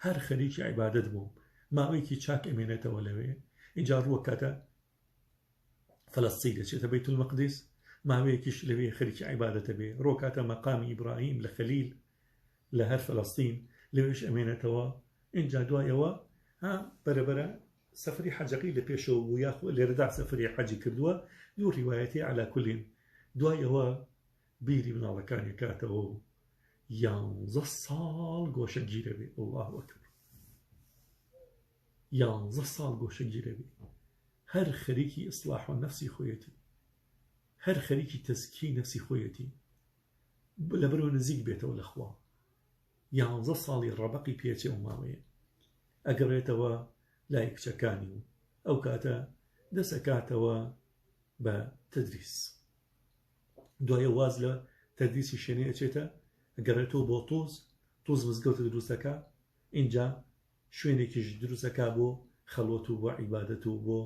هەر خەریکی عیبادەت بوو. ماوەیەکی چاک ئەمێنێتەوە لەوێ. اینجا ڕووە کاتە فەلەستین دەچێتە بەیت المەقدس، ماوەیەکیش لەوێ خەریکی عیبادەتە بێ، ڕۆکاتە مەقامی ئیبراهیم لە خەلیل لە هەر فەلەستین لەوێش ئەمێنێتەوە. اینجا دوایەوە بەرەبەرە سەفری حەجەکەی لە پێشەوە بوو یاخۆ لێرەدا سەفری حەجی کردووە، دوو ڕیوایەتی عەلا کولین. دوایەوە بیری مناڵەکانی کاتەوە و 11 ساڵ گۆشەگیرە بێ. الله ئەکبەر، 11 ساڵ گۆشەگیرە بێ، هەر خەریکی ئیسلاح و نەفسی خۆیەتی، هەر خەریکی تەزکیەی نەفسی خۆیەتی لەبەرەوە نزیک بێتەوە لەخوا. 11 ساڵی ڕەبەقی پێچێ و ماوەیە ئەگەڕێتەوە لای کچەکانی و ئەو کاتە دەسەکاتەوە بە تەدریس. دوایە واز لە تەدریسی شوێنێ ئەچێتە ئەگەڕێتەوە بۆ تۆز مزگەوتە دروستەکە، اینجا شوێنێکیش دروستەکە بۆ خەڵوەت و بۆ عیبادەت و بۆ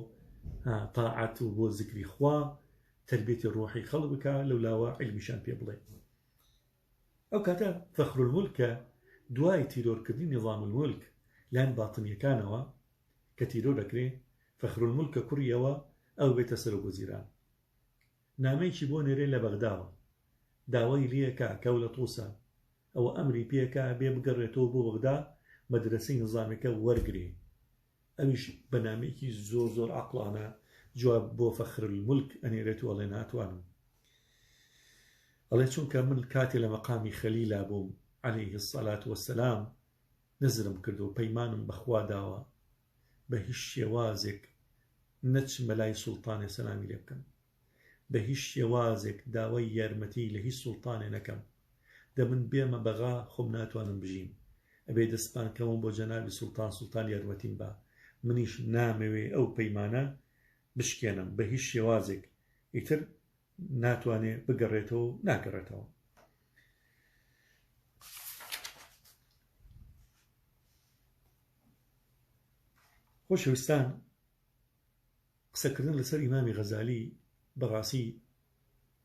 تاعەت و بۆ زیکری خوا، تربیەتی ڕۆحی خەڵک بکە، لەولاوە عیلمیشان پێ بڵێ. ئەو کاتە فەخرولمولکە دوای تیرۆرکردنی نظام المولک لایەن باتنیەکانەوە کە تیرۆر دەکرێ، فەخرولمولکە کوڕیەوە ئەو بێتە سەرۆکوەزیران، نامەیەکی بۆ نێرێ لە بەغداوە، داوای لێکە کەو لە تۆسە ئەوە ئەمری پێکە بێ بگەڕێتەوە بۆ بەغدا مەدرسەی نظامەکە وەرگێ. ئەویش بە نامەیەکی زۆر عەقڵانە جواب بۆ فەخرولمولک ئەنێرێت و ئەڵێ ناتوانم، ئەڵێ چونکە من کاتێ لە مەقامی خەلیلا بووم عەلەیه السەلات وەسەلام نزرم کردو و پەیمانم بەخوا داوە بە هیچ شێوازێک نەچمە لای سوڵتانێ سەلامی لێ بکەم، بە هیچ شێوازێک داوای یارمەتی لە هیچ سوڵتانێ نەکەم، دە من بێمە بەغا خۆم ناتوانم بژیم، ئەبێ دەستپانکەوم بۆ جەنابی سوڵتان یارمەتیم با، منیش نامەوێ ئەو پەیمانە بشکێنم بە هیچ شێوازێک، ئیتر ناتوانێ بگەڕێتەوە و ناگەڕێتەوە. خۆشەویستان، قسەکردن لەسەر ئیمامی غەزالی بەڕاستی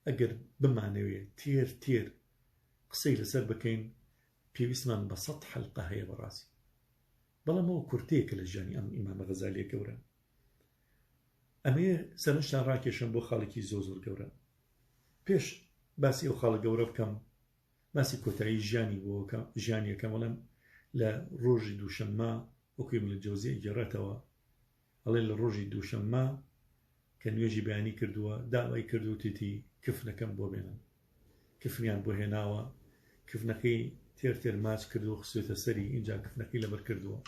ئەگەر بمانەوێ تێر قسەی لەسەر بکەین پێویستمان بە 100 حەلقە هەیە بەڕاستی، بەڵام ئەوە کورتەیەکە لە ژیانی ئەم ئیمامە غەزالیە گەورە. ئەمێ سەرنجتان ڕاکێشم بۆ خاڵێکی زۆر گەورە. پێش باسی ئەو خاڵە گەورە بکەم، باسی کۆتایی ژیانی یەکەم وەڵام لە ڕۆژی دووشەممە وەکوی من لە جەوزیە گێڕێتەوە، ئەڵێ لە ڕۆژی دووشەممە کە نوێژی بەیانی کردووە داوای کردوتیتی کفنەکەم بۆ بێنن. کفنیان بۆ هێناوە، کفنەکەی تێر ماچ کردو خسوێتە سەری، اینجا کفنەکەی لەبەر کردووە.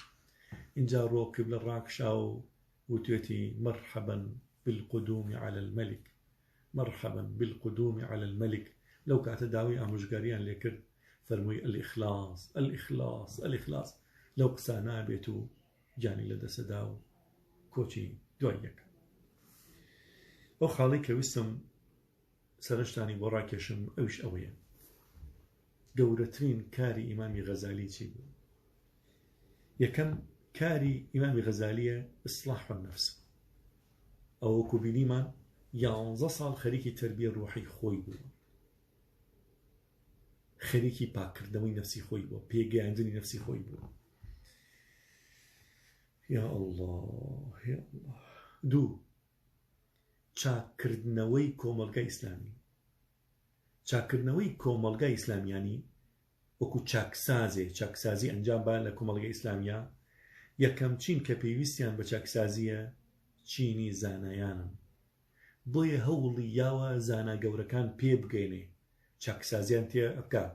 اینجا ڕۆکب لە ڕاکشا و وتوێتی مرحبا بالقدوم على الملك، مرحبا بالقدوم على الملك. لو كانت داوي ئامۆژگاریان لێ کرد فەرمووی الإخلاص الإخلاص الإخلاص. لو قسانا بێت جانی لەدەسەدا و کۆچی دوای یەک. ئەو خاڵی کە ویستم سەرنجتانی بۆ ڕاکێشم ئەوش ئەوەیە، گەورەترین کاری ئیمامی غەزالی چی بوو؟ یەکەم کاری ئیمامی غەزالیە ئیسلاح النەفس. ئەوە وەکو بینیمان 11 ساڵ خەریکی تەربیە ڕوحی خۆی بوو، خەریکی پاکردنەوەی نەفسی خۆی بوو، پێگەیاندنی نەفسی خۆی بوو. یا الله یا الله. دوو، چاکردنەوەی کۆمەلگای ئیسلامی. چاکردنەوەی کۆمەلگای ئیسلامیانی وەکو چاکسازی ئەنجام با لە کۆمەلگای ئیسلامیە. یەکەم چین کە پێویستیان بە چاکسازیە چینی زانایانن، بۆیە هەوڵی یاوە زانا گەورەکان پێ بگەینێ چاکسازیان تێ بکە.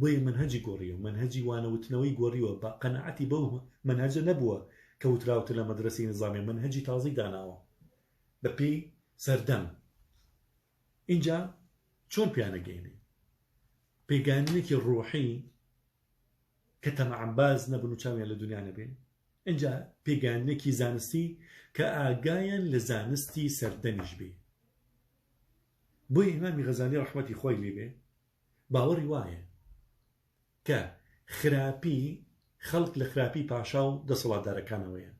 بۆیە منهەجی گۆڕیوە، منهەجی وانەوتنەوەی گۆڕیوە، بە قەنەعەتی بەو منهەجە نەبووە کە وتراوتە لە مەدرسەی نظامی، منهەجی تازەی داناوە بە پێی سەردەم. اینجا چۆن پیانەگەینێ پێگانێکی ڕوحی کە تەمەعەنباز نەبن و چاویان لە دنیا نەبێن. اینجا پێگانێکی زانستی کە ئاگایان لە زانستی سەردەمیش بێ. بۆی ئیمامی غەزالی ڕەحمەتی خۆی لێبێ باوەڕی وایە کە خراپی خەڵک لە خراپی پاشا و دەسەڵاتدارەکانەوەیە.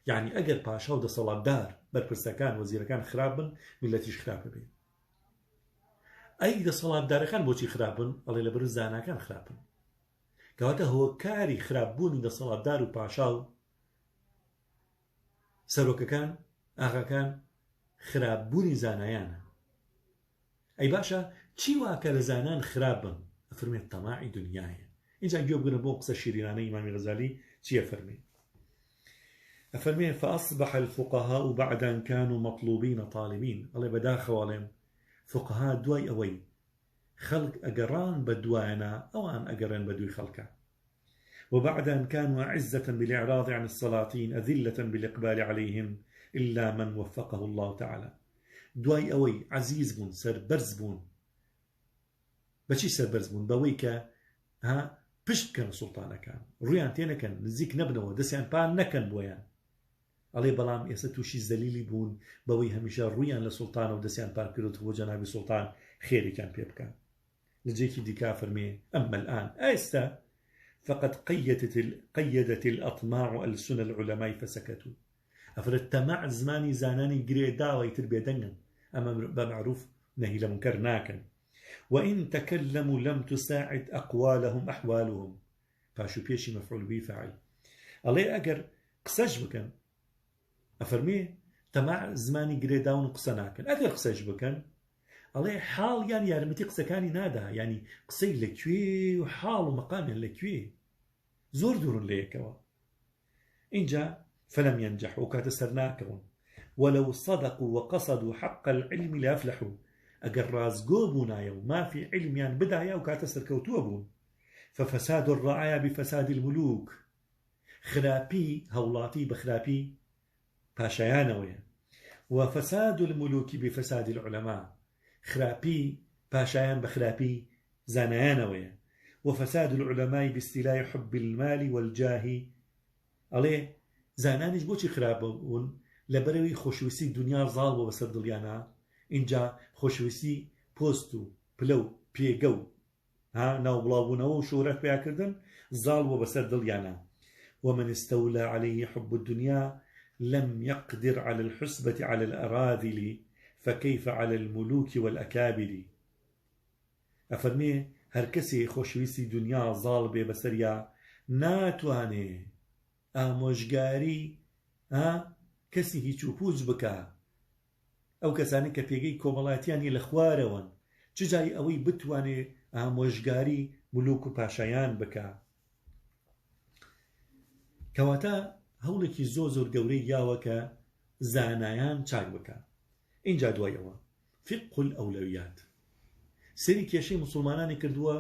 یعنی ئەگەر پاشا و دەسەڵاتدار بەرپرسەکان وەزیرەکان خراپ بن میلەتیش خراپە بێ. ئەی دەسەڵاتدارەکان بۆچی خراپن؟ ئەڵێ لەبەر زاناکان خراپن. کەواتە هۆکاری خراپبوونی دەسەڵاتدار و پاشا و سەرۆکەکان ئاغاکان خراپبوونی زانایانە. ئەی باشە چی واکە لە زانان خراپ بن؟ ئەفەرمێت تەماعی دنیایە. اینجا گوێ بگرن بۆ قسە شیرینانەی ئیمامی غەزالی چیە فەرمێ؟ ئەفەرمێ فأصبح الفقهاء بعد أن كانوا مطلوبين طالبين. ئەڵێ بەداخەوەڵێم فقها دوای ئەوەی خەڵک ئەگەڕان بە دوایانە ئەوان ئەگەڕێن بە دوای خەڵکە. وبعد أن كانوا عزة بالإعراض عن السلاطين أذلة بالإقبال عليهم إلا من وفقه الله تعالى. دوای ئەوەی عزیز بوون، سەربەرز بوون. بەچی سەربەرز بوون؟ بەوەی کە پشت بکەن سوڵتانەکان، ڕویان تێ نەکەن، نزیک نەبنەوە، دەستیان پان نەکەن بۆیان. ئەڵێ بەڵام ئێستا تووشی زەلیلی بوون بەوەی هەمیشە ڕویان لە سوڵتانە و دەستیان پان کردوت بۆ جەنابی سوڵتان خێریان پێ بکەن. لە جێکی دیکا فەرمێ ئەمە الآن ئێستا فقد قيدت الأطماع ألسن العلماء فسكتوا. أفرد تماع زماني زاناني قريدا ويتربي دنن، أما بمعروف نهي لمنكر ناكن. وإن تكلموا لم تساعد أقوالهم أحوالهم. فاشو بيشي مفعول به فاعل. الله أجر قساش بكن أفرمي تماع زماني قريدا ونقصا ناكن. أجر قساش بكن الله حال يعني يارمتي قسا كاني نادا، يعني قسي لكوي وحال ومقام لكوي زور دور ليكوا. إنجا فلم ينجحوا كاتسرناكون ولو صدقوا وقصدوا حق العلم لافلحوا. أجر رازقوبنا يوم ما في علم يعني بداية وكاتسر كوتوبون. ففساد الرعايا بفساد الملوك. خرابي هولاتي بخرابي باشيانوية، وفساد الملوك بفساد العلماء. خرابي باشيان بخرابي زانيانوية، وفساد العلماء باستيلاء حب المال والجاه. عليه زانانيش بوشي خرابون لبروي خوشويسي الدنيا ظالبو بسر دليانا. اینجا خوشویستی پۆست و پلە و پێگە و ناوبڵاوبوونەوە و شۆرەت پێیاکردن زاڵ بۆ بەسەر دڵیانە. ومن استولى عليه حب الدنيا لم يقدر على الحسبة على الأراذل فكيف على الملوك والأكابر. أفرمي هر کسی خوشویستی دنیا زال بێ بەسەریا ناتوانێ ئامۆژگاری کەسی هیچ و پوچ بکە. ئەو کەسانی کە پێگەی کۆمەڵایەتیانی لە خوارەوەن چ جای ئەوەی بتوانێ ئامۆژگاری ملوک و پاشایان بکە. کەواتە هەوڵێکی زۆر گەورەی یاوە کە زانایان چاک بکە. اینجا دوایەوە فقه الأولویات سری کێشەی مسلمانانی کردووە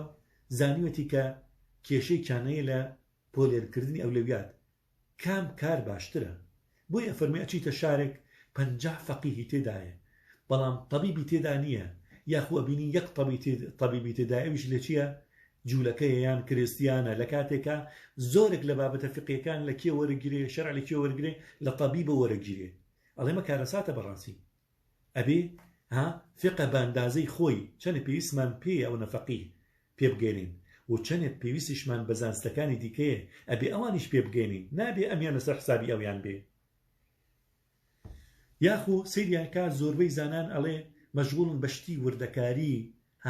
زانیوەتی کە کێشەی کانەیە لە پۆلێرکردنی ئەولەویات کام کار باشترە. بۆی ئەفەرمێ ئەچیتە شارێک 50 فەقیهی تێدایە بەڵام طەبیبی تێدا نییە، یاخو ئەبینی یەک طەبیبی تێدا، ئەویش لە چییە؟ جوولەکەیە یان کریستیانە. لە کاتێکە زۆرێک لە بابەتە فقیەکان لە کێ وەرەگیرێ، شەرع لە کێ وەرەگیرێ؟ لە طەبیبە وەرەگیرێ. ئەڵێ مە کارەساتە بەڕاستی ئەبێ فقه باندازەی خۆی چەنە پێویستمان پێ ئەو نەفەقی پێ بگەێنین و چەنێک پێویستیشمان بە زانستەکانی دیکەیە ئەبێ ئەوانیش پێ بگەێنین، نابێ ئەمیان لەسەر حسابی ئەویان بێ. یاخو سریانکە زۆربەی زانان ئەڵێ مەشغوڵن بەشتی وردەکاری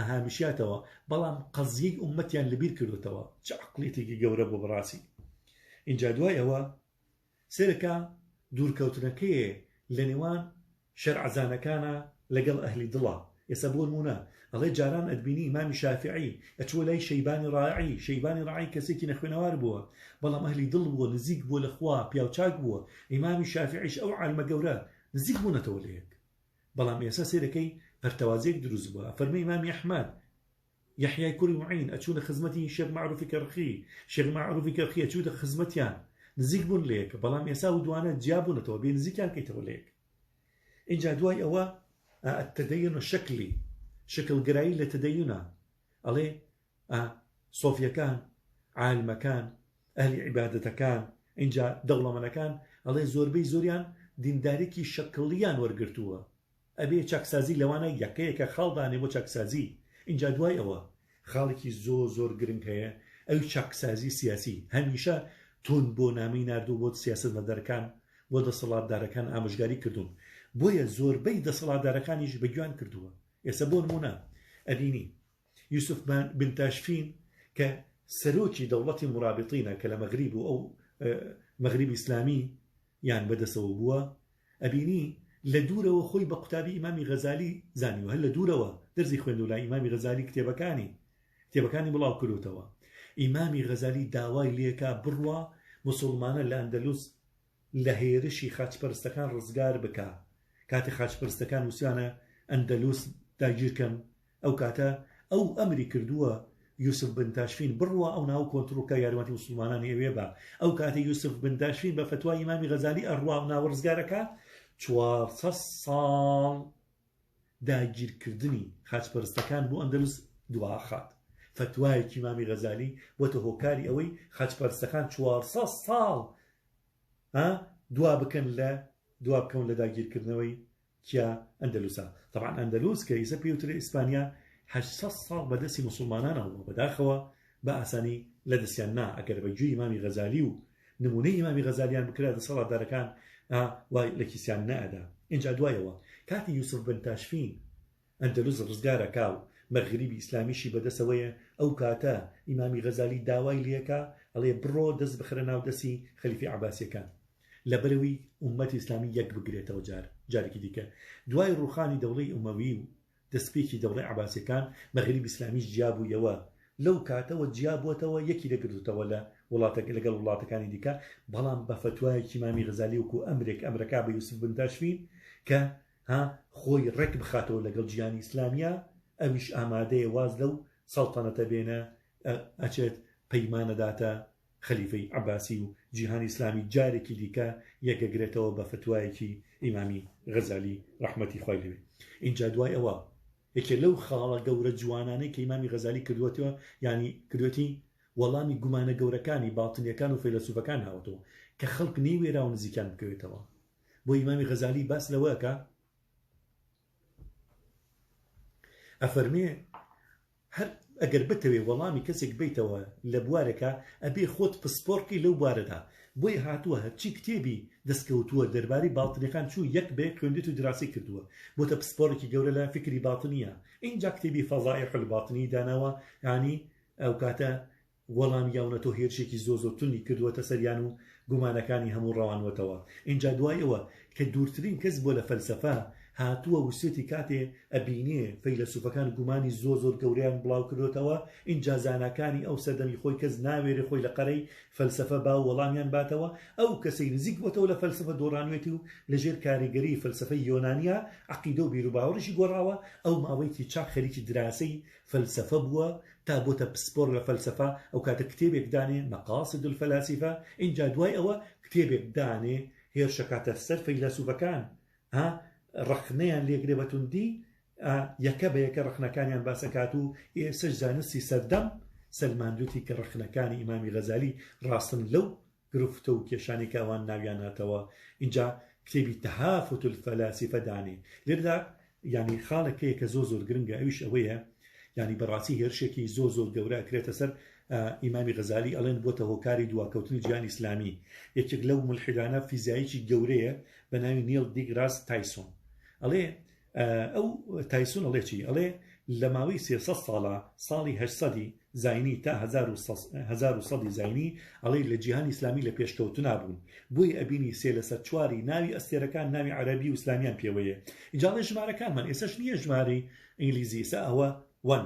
هامیشیاتەوە بەڵام قەزیەی ئومەتیان لەبیر کردوتەوە. چه عەقڵیەتێکی گەورە بۆ بەڕاستی. اینجا دوایەوە سێرەکە دوورکەوتنەکەیە لە نێوان شەرعەزانەکانە لەگەڵ ئەهلی دڵە. ئێستا بۆ نمونە ئەڵێ جاران ئەدبینی ئیمامی شافعی ئەچوە لای شەیبانی ڕاعی. شەیبانی ڕاعی کەسێکی نەخوێنەوار بووە بەڵام ئەهلی دڵ بووە، نزیک بووە لە خوا، پیاوچاک بووە. ئیمامی شافعیش ئەو عالمە گەورە نزیک بوونەتەوە لەیەک، بەڵام ئێستا سێرەکەی پەرتەوازێک دروست بووە. فەرمێ ئیمامی ئەحمەد یەحیای کوڕی معین ئەچوونە خزمەتی شێخ معروفی کەرخی، شێخ معروفی کەرخی ئەچوونە خزمەتیان، نزیک بوون لەیەک، بەڵام ئێستا و دوانە جیابوونەتەوە، بێ نزیکیان کەیتەوە لەیەک. اینجا دوای ئەوە التدين الشكلي شكل قراي لتدينه عليه صوفيا كان عالم كان أهل عبادة كان إنجا دولة من كان عليه زوربي زوريان دینداریکی شکلیان وەرگرتووە. ئەبێ چاکسازی لەوانە یەکەیەکە خاڵدانێ بۆ چاکسازی. اینجا دوای ئەوە خاڵێکی زۆر گرنگ هەیە، ئەو چاکسازی سیاسی. هەمیشە تون بۆ نامی نردوو بۆ سیاسەتمەدارەکان بۆ دەسەڵاتدارەکان ئامۆژگاری کردوون، بۆیە زۆربەی دەسەڵاتدارەکانیش بەگویان کردووە. ئێستا بۆ نمونە ئەبینی یوسف بن تاشفین کە سەرۆکی دەوڵەتی مرابطینە کە لە مەغریب و ئەو مەغریب ئیسلامی یان بەدەسەوە بووە، ئەبینی لە دوورەوە خۆی بە قوتابی ئیمامی غەزالی زانیوە، هەر لە دوورەوە دەرزی خوێندو لای ئیمامی غەزالی کتێبەکانی بڵاو کردوتەوە. ئیمامی غەزالی داوای لێکا بڕوا موسڵمانە لە ئەندەلوس لە هێرشی خاچپەرستەکان ڕزگار بکە. کاتی خاچپەرستەکان وسیانە ئەندەلوس داگیرکەن، ئەو کاتە ئەو ئەمری کردووە یوسف بن تاشفین بڕوا ئەو ناو کۆنتڕۆلکە یارمەتی موسڵمانانی ئەوێ بە. ئەو کاتی یوسف بن تاشفین بە فتوای ئیمامی غەزالی ئەڕوا و ناو ڕزگارەکە 400 ساڵ داگیرکردنی خاچپەرستەکان بۆ ئەندەلوس دواخات. فتوایەکی ئیمامی غەزالی بۆتە هۆکاری ئەوەی خاچپەرستەکان 400 ساڵ دوا بکەن لە داگیرکردنەوەی کیا ئەندەلوسا. طبعا ئەندەلوس کە ئیسە پێوترە ئیسپانیا 800 ساڵ بەدەستی موسڵمانانەوە بەداخەوە بە ئاسانی لە دەستیان نا. ئەگەر بەگوێی ئیمامی غەزالی و نمونەی ئیمامی غەزالیان بکرا دەسەڵاتدارەکان وای لە کیسیان نەئەدا. اینجا دوایەوە کاتی یوسف بن تاشفین ئەندەلوس ڕزگارەکا و مەغریبی ئیسلامیشی بەدەسەوەیە، ئەو کاتە ئیمامی غەزالی داوای لێکا ئەڵێ بڕۆ دەست بخرە ناو دەستی خەلیفی عەباسیەکان لەبەرەوەی ئومەتی ئیسلامی یەک بگرێتەوە جارێکی دیکە. دوای ڕوخانی دەوڵەی ئومەوی و دەستپێکی دەوڵەی عەباسیەکان مەغریبی ئیسلامیش جیابوویەوە. لەو کاتەوە جیابووەتەوە یەکی دەگرتەوە لەگەڵ وڵاتەکانی دیکە، بەڵام بە فتوایەکی ئیمامی غەزالی وەکو ئەمرەکا بە یوسف بن تاشفین کە خۆی ڕێک بخاتەوە لەگەڵ جیهانی ئیسلامیە، ئەویش ئامادەیە واز لەو سەڵتەنەتە بێنە، ئەچێت پەیمانەداتە خەلیفەی عەباسی و جیهانی ئیسلامی جارێکی دیکە یەکەگرێتەوە بە فتوایەکی ئیمامی غەزالی ڕەحمەتی خوای لێبێ. اینجا دوای ئەوە یەکێ لەو خاڵە گەورە جوانانەی کە ئیمامی غەزالی کردوەتەوە، ینی کردوەتی وەڵامی گومانە گەورەکانی باتنیەکان و فەیلسوفەکان هاوتەوە کە خەڵک نەیوێرا و نزیکیان بکەوێتەوە. بۆ ئیمامی غەزالی باس لەوەکە ئەفەرمێ هەر ئەگەر بتەوێ وەڵامی کەسێک بیتەوە لە بوارێکە ئەبێ خۆت پسپۆرکی لەو بوارەدا بۆی هاتووە هەرچی کتێبی دەستکەوتووە دەربارەی باڵتنیەکان چوو یەک بێ خوێندێت و دراسی کردووە بۆتە پسپۆرێکی گەورە لە فکری باڵتنیە اینجا کتێبی فەضائح الباطنی داناوە ینی ئەو کاتە وەڵام یاونەتۆ هێرشێکی زۆ تونی کردووەتە سەریان و گومانەکانی هەموو ڕەوانوەتەوە اینجا دوایەوە کە دوورترین کەس بۆ لە فەلسەفە هاتووە وسێتی کاتێ ئەبینێ فەیلسوفەکان گومانی زۆر گەوریان بڵاو کردوتەوە اینجا زاناکانی ئەو سەردەمی خۆی کەس ناوێرێ خۆی لە قەرەی فەلسەفە با وەڵامیان باتەوە ئەو کەسەی نزیک بۆتەوە لە فەلسەفە دۆڕانوێتی و لەژێر کاریگەری فەلسەفەی یۆنانیا عەقیدە و بیرروباوەڕیشی گۆڕاوە ئەو ماوەیەکی چاک خەریکی دراسی فەلسەفە بووە تا بۆتە پسپۆر لە فەلسەفە ئەو کاتە کتێبێک دانێ مەقاصد الفەلاسفە اینجا دوای ئەوە کتێبێک دانێ هێرشەکاتە سەر فەیلسوفەکان ڕخنەیان لێگرێ بەتوندی یەکە بە یەکە ڕخنەکانیان باسەکات و ئێسش زانستی سەردەم سەلماندوتی کە ڕخنەکانی ئیمامی غەزالی ڕاستن لەو گرفتە و کێشانی کاوان ناویاناتەوە اینجا کتێبی تەهافوت الفەلاسفە دانێ لێردا ینی خاڵێکەیە کە زۆر گرنگە ئەویش ئەوەیە ینی بەڕاستی هێرشێکی زۆر گەورە ئەکرێتە سەر ئیمامی غەزالی ئەڵێن بۆتە هۆکاری دواکەوتنی جیهانی ئیسلامی یەکێک لەو ملحیدانە فیزیاییکی گەورەیە بە ناوی نیل دیگراس تایسۆن ئەڵێ ئەو تایسۆن ئەڵێ چی ئەڵێ لە ماوەی 300 ساڵە ساڵی 800 زاینی تا 1100 زاینی ئەڵێ لە جیهانی ئیسلامی لە پێشکەوتنا بوون بۆی ئەبینی سێ لەسەر چواری ناوی ئەستێرەکان ناوی عەرەبی و ئیسلامیان پێوەیە ئیجاڵێ ژمارەکانمان ئێسەش نییە ژمارەی ئینگلیزی ئێستا ئەوە 1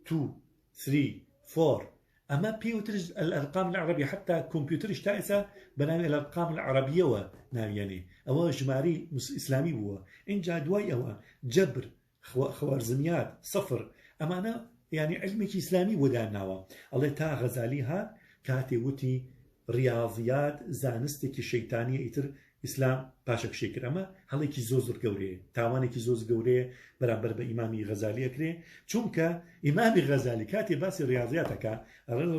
2 3 4 أما بيوتر الأرقام العربية حتى كمبيوترش تائسة بناوي الأرقام العربية وناوياني أو جماري إسلامي هو إن جا دواي أو جبر خوارزميات صفر أما أنا يعني علمك إسلامي وداناوا الله تا غزاليها كاتي وتي رياضيات زانستك الشيطانية إتر ئیسلام پاشەک شێکر ئەمە هەڵێکی زۆر گەورەیە تاوانێکی زۆر گەورەیە بەرامبەر بە ئیمامی غەزالی ئەکرێ چونکە ئیمامی غەزالی کاتی باسی ڕیاضیاتەکە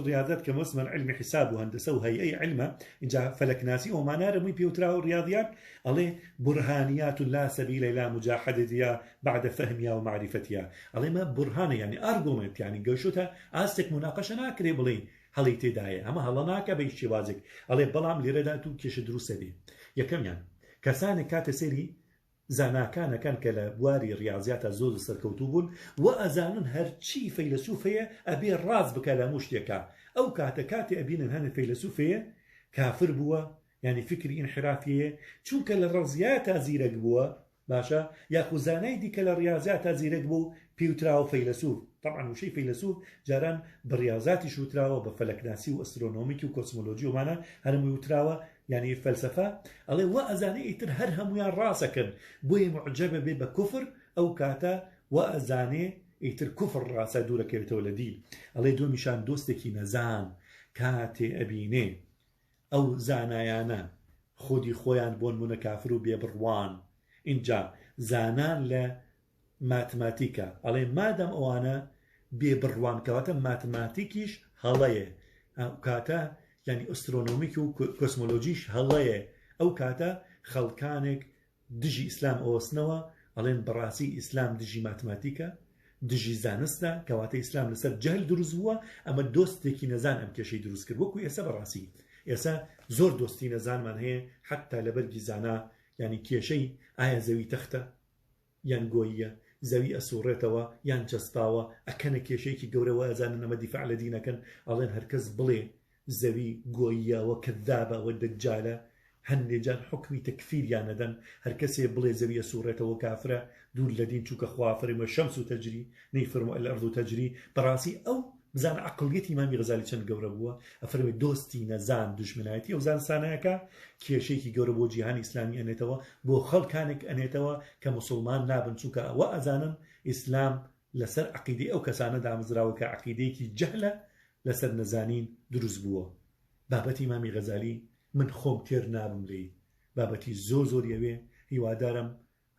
ڕیاضیات کە مەسمەن علمی حساب و هەندسە و هەیئەی علمە اینجا فەلەکناسی ئۆمانارە مووی پێوتراوە ڕیاضیات ئەڵێ برهانیات لا سەبیل إلى مجاحدتها بعد فهمها ومعرفتها ئەڵێ مە برهانە یعنی ئارگومنت یعنی گەوشۆتە ئاستێک مناقەشە ناکرێ بڵێ هەڵی تێدایە ئەمە هەڵە ناکە بە هیچ شێوازێک ئەڵێ بەڵام لێرەدا تو کێشە دروستە بێ یەکەمیان کەسانێک کاتە سێری زاناکانەکان کە لە بواری ڕیاضیاتە زۆر سەرکەوتوو بوون و ئەزانن هەرچی فەیلسوفەیە ئەبێ ڕاست بکە لە هەموو شتێکە ئەو کاتە ئەبینن هەنێ فەیلسوفەیە کافر بووە یعنی فکری ئینحرافیەیە چونکە لە ڕەزیاتە زیرەک بووە باشە یاخو زانای دیکە لە ڕیاضیاتە زیرەک بوو پیوتراوە فەیلسوف طبعا وشەی فەیلسوف جاران بە ڕیاضاتی شوتراوە بە فەلەکناسی و ئەسترۆنۆمیکی و کۆسمۆلۆژی ومانە هەرمووی وتراوە یعنی فەلسەفە ئەڵێ وا ئەزانەی ئیتر هەر هەمویان ڕاستەکەن بۆیە معجەبە بێ بە کوفر ئەو کاتە وا ئەزانێ ئیتر کوفر ڕاستە دوورەکەوێتەوە لە دین ئەڵێ دۆمیشان دۆستێکی نەزان کاتێ ئەبینێ ئەو زانایانە خودی خۆیان بۆن بوونە کافر و بێبڕوان اینجا زانان لە ماتماتیکە ئەڵێ مادەم ئەوانە بێبڕوان کەواتە ماتماتیکیش هەڵەیە ئەو کاتە یعنی ئەسترۆنۆمیک و کۆسمۆلۆژیش هەڵەیە ئەو کاتە خەڵکانێک دژی ئیسلام ئەوەستنەوە ئەڵێن بەڕاستی ئیسلام دژی ماتماتیکە دژی زانستە کەواتە ئیسلام لەسەر جەهل دروست بووە ئەمە دۆستێکی نەزان ئەم کێشەی دروست کرد وەکو ئێستا بەڕاستی ئێستا زۆر دۆستی نەزانمان هەیە حتا لەبەرگی زانا یعنی کێشەی ئایا زەوی تەختە یان گۆییە زەوی ئەسوڕێتەوە یان چەسپاوە ئەکەنە کێشەیەکی گەورەوە ئەزانن ئەمە دیفاع لە دینەکەن ئەڵێن هەرکەس بڵێ زەوی گۆییەوە کەذابەوە دەجالە هەندێجان حکمی تەکفیریان نەدەن هەرکەسێ بڵێ زەوی ئەسوڕێتەوە کافرە دوور لە دین چووکە خوا فەرمووە شەمس تەجری نەیفەرمووە الأرض تەجری بەڕاستی ئەو بزانە عەقڵیەتی ئیمامی غەزالی چەند گەورە بووە ئەفەرمێ دۆستی نەزان دوژمنایەتی ئەو زانسانەیەکە کێشەیەکی گەورە بۆ جیهانی ئیسلامی ئەنێتەوە بۆ خەڵکانێک ئەنێتەوە کە موسڵمان نابن چونکە ئەوە ئەزانن ئیسلام لەسەر عەقیدەی ئەو کەسانە دامەزراوە کە عەقیدەیەکی جەهلە لەسەر نەزانین دروست بووە بابەتی ئیمامی غەزالی من خۆم تێر نابم لێی بابەتی زۆر یەوێ هیوادارم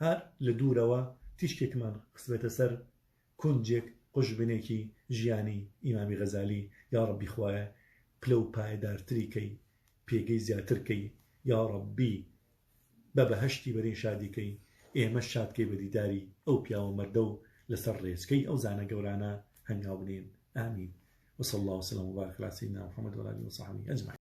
هەر لە دوورەوە تیشکێکمان قسبێتە سەر کونجێک قوشبنێکی ژیانی ئیمامی غەزالی یا ڕەبی خوایە پلە و پایدارتریکەی پێگەی زیاترکەی یا ڕەبی بە بەهەشتی بەرین شادیکەی ئێمە شادکەی بە دیداری ئەو پیاوە مەردە و لەسەر ڕێزکەی ئەو زانە گەورانە هەنگاو بنێن ئامین وصلى الله وسلم وبارك على سيدنا محمد وعلى اله وصحبه اجمعين.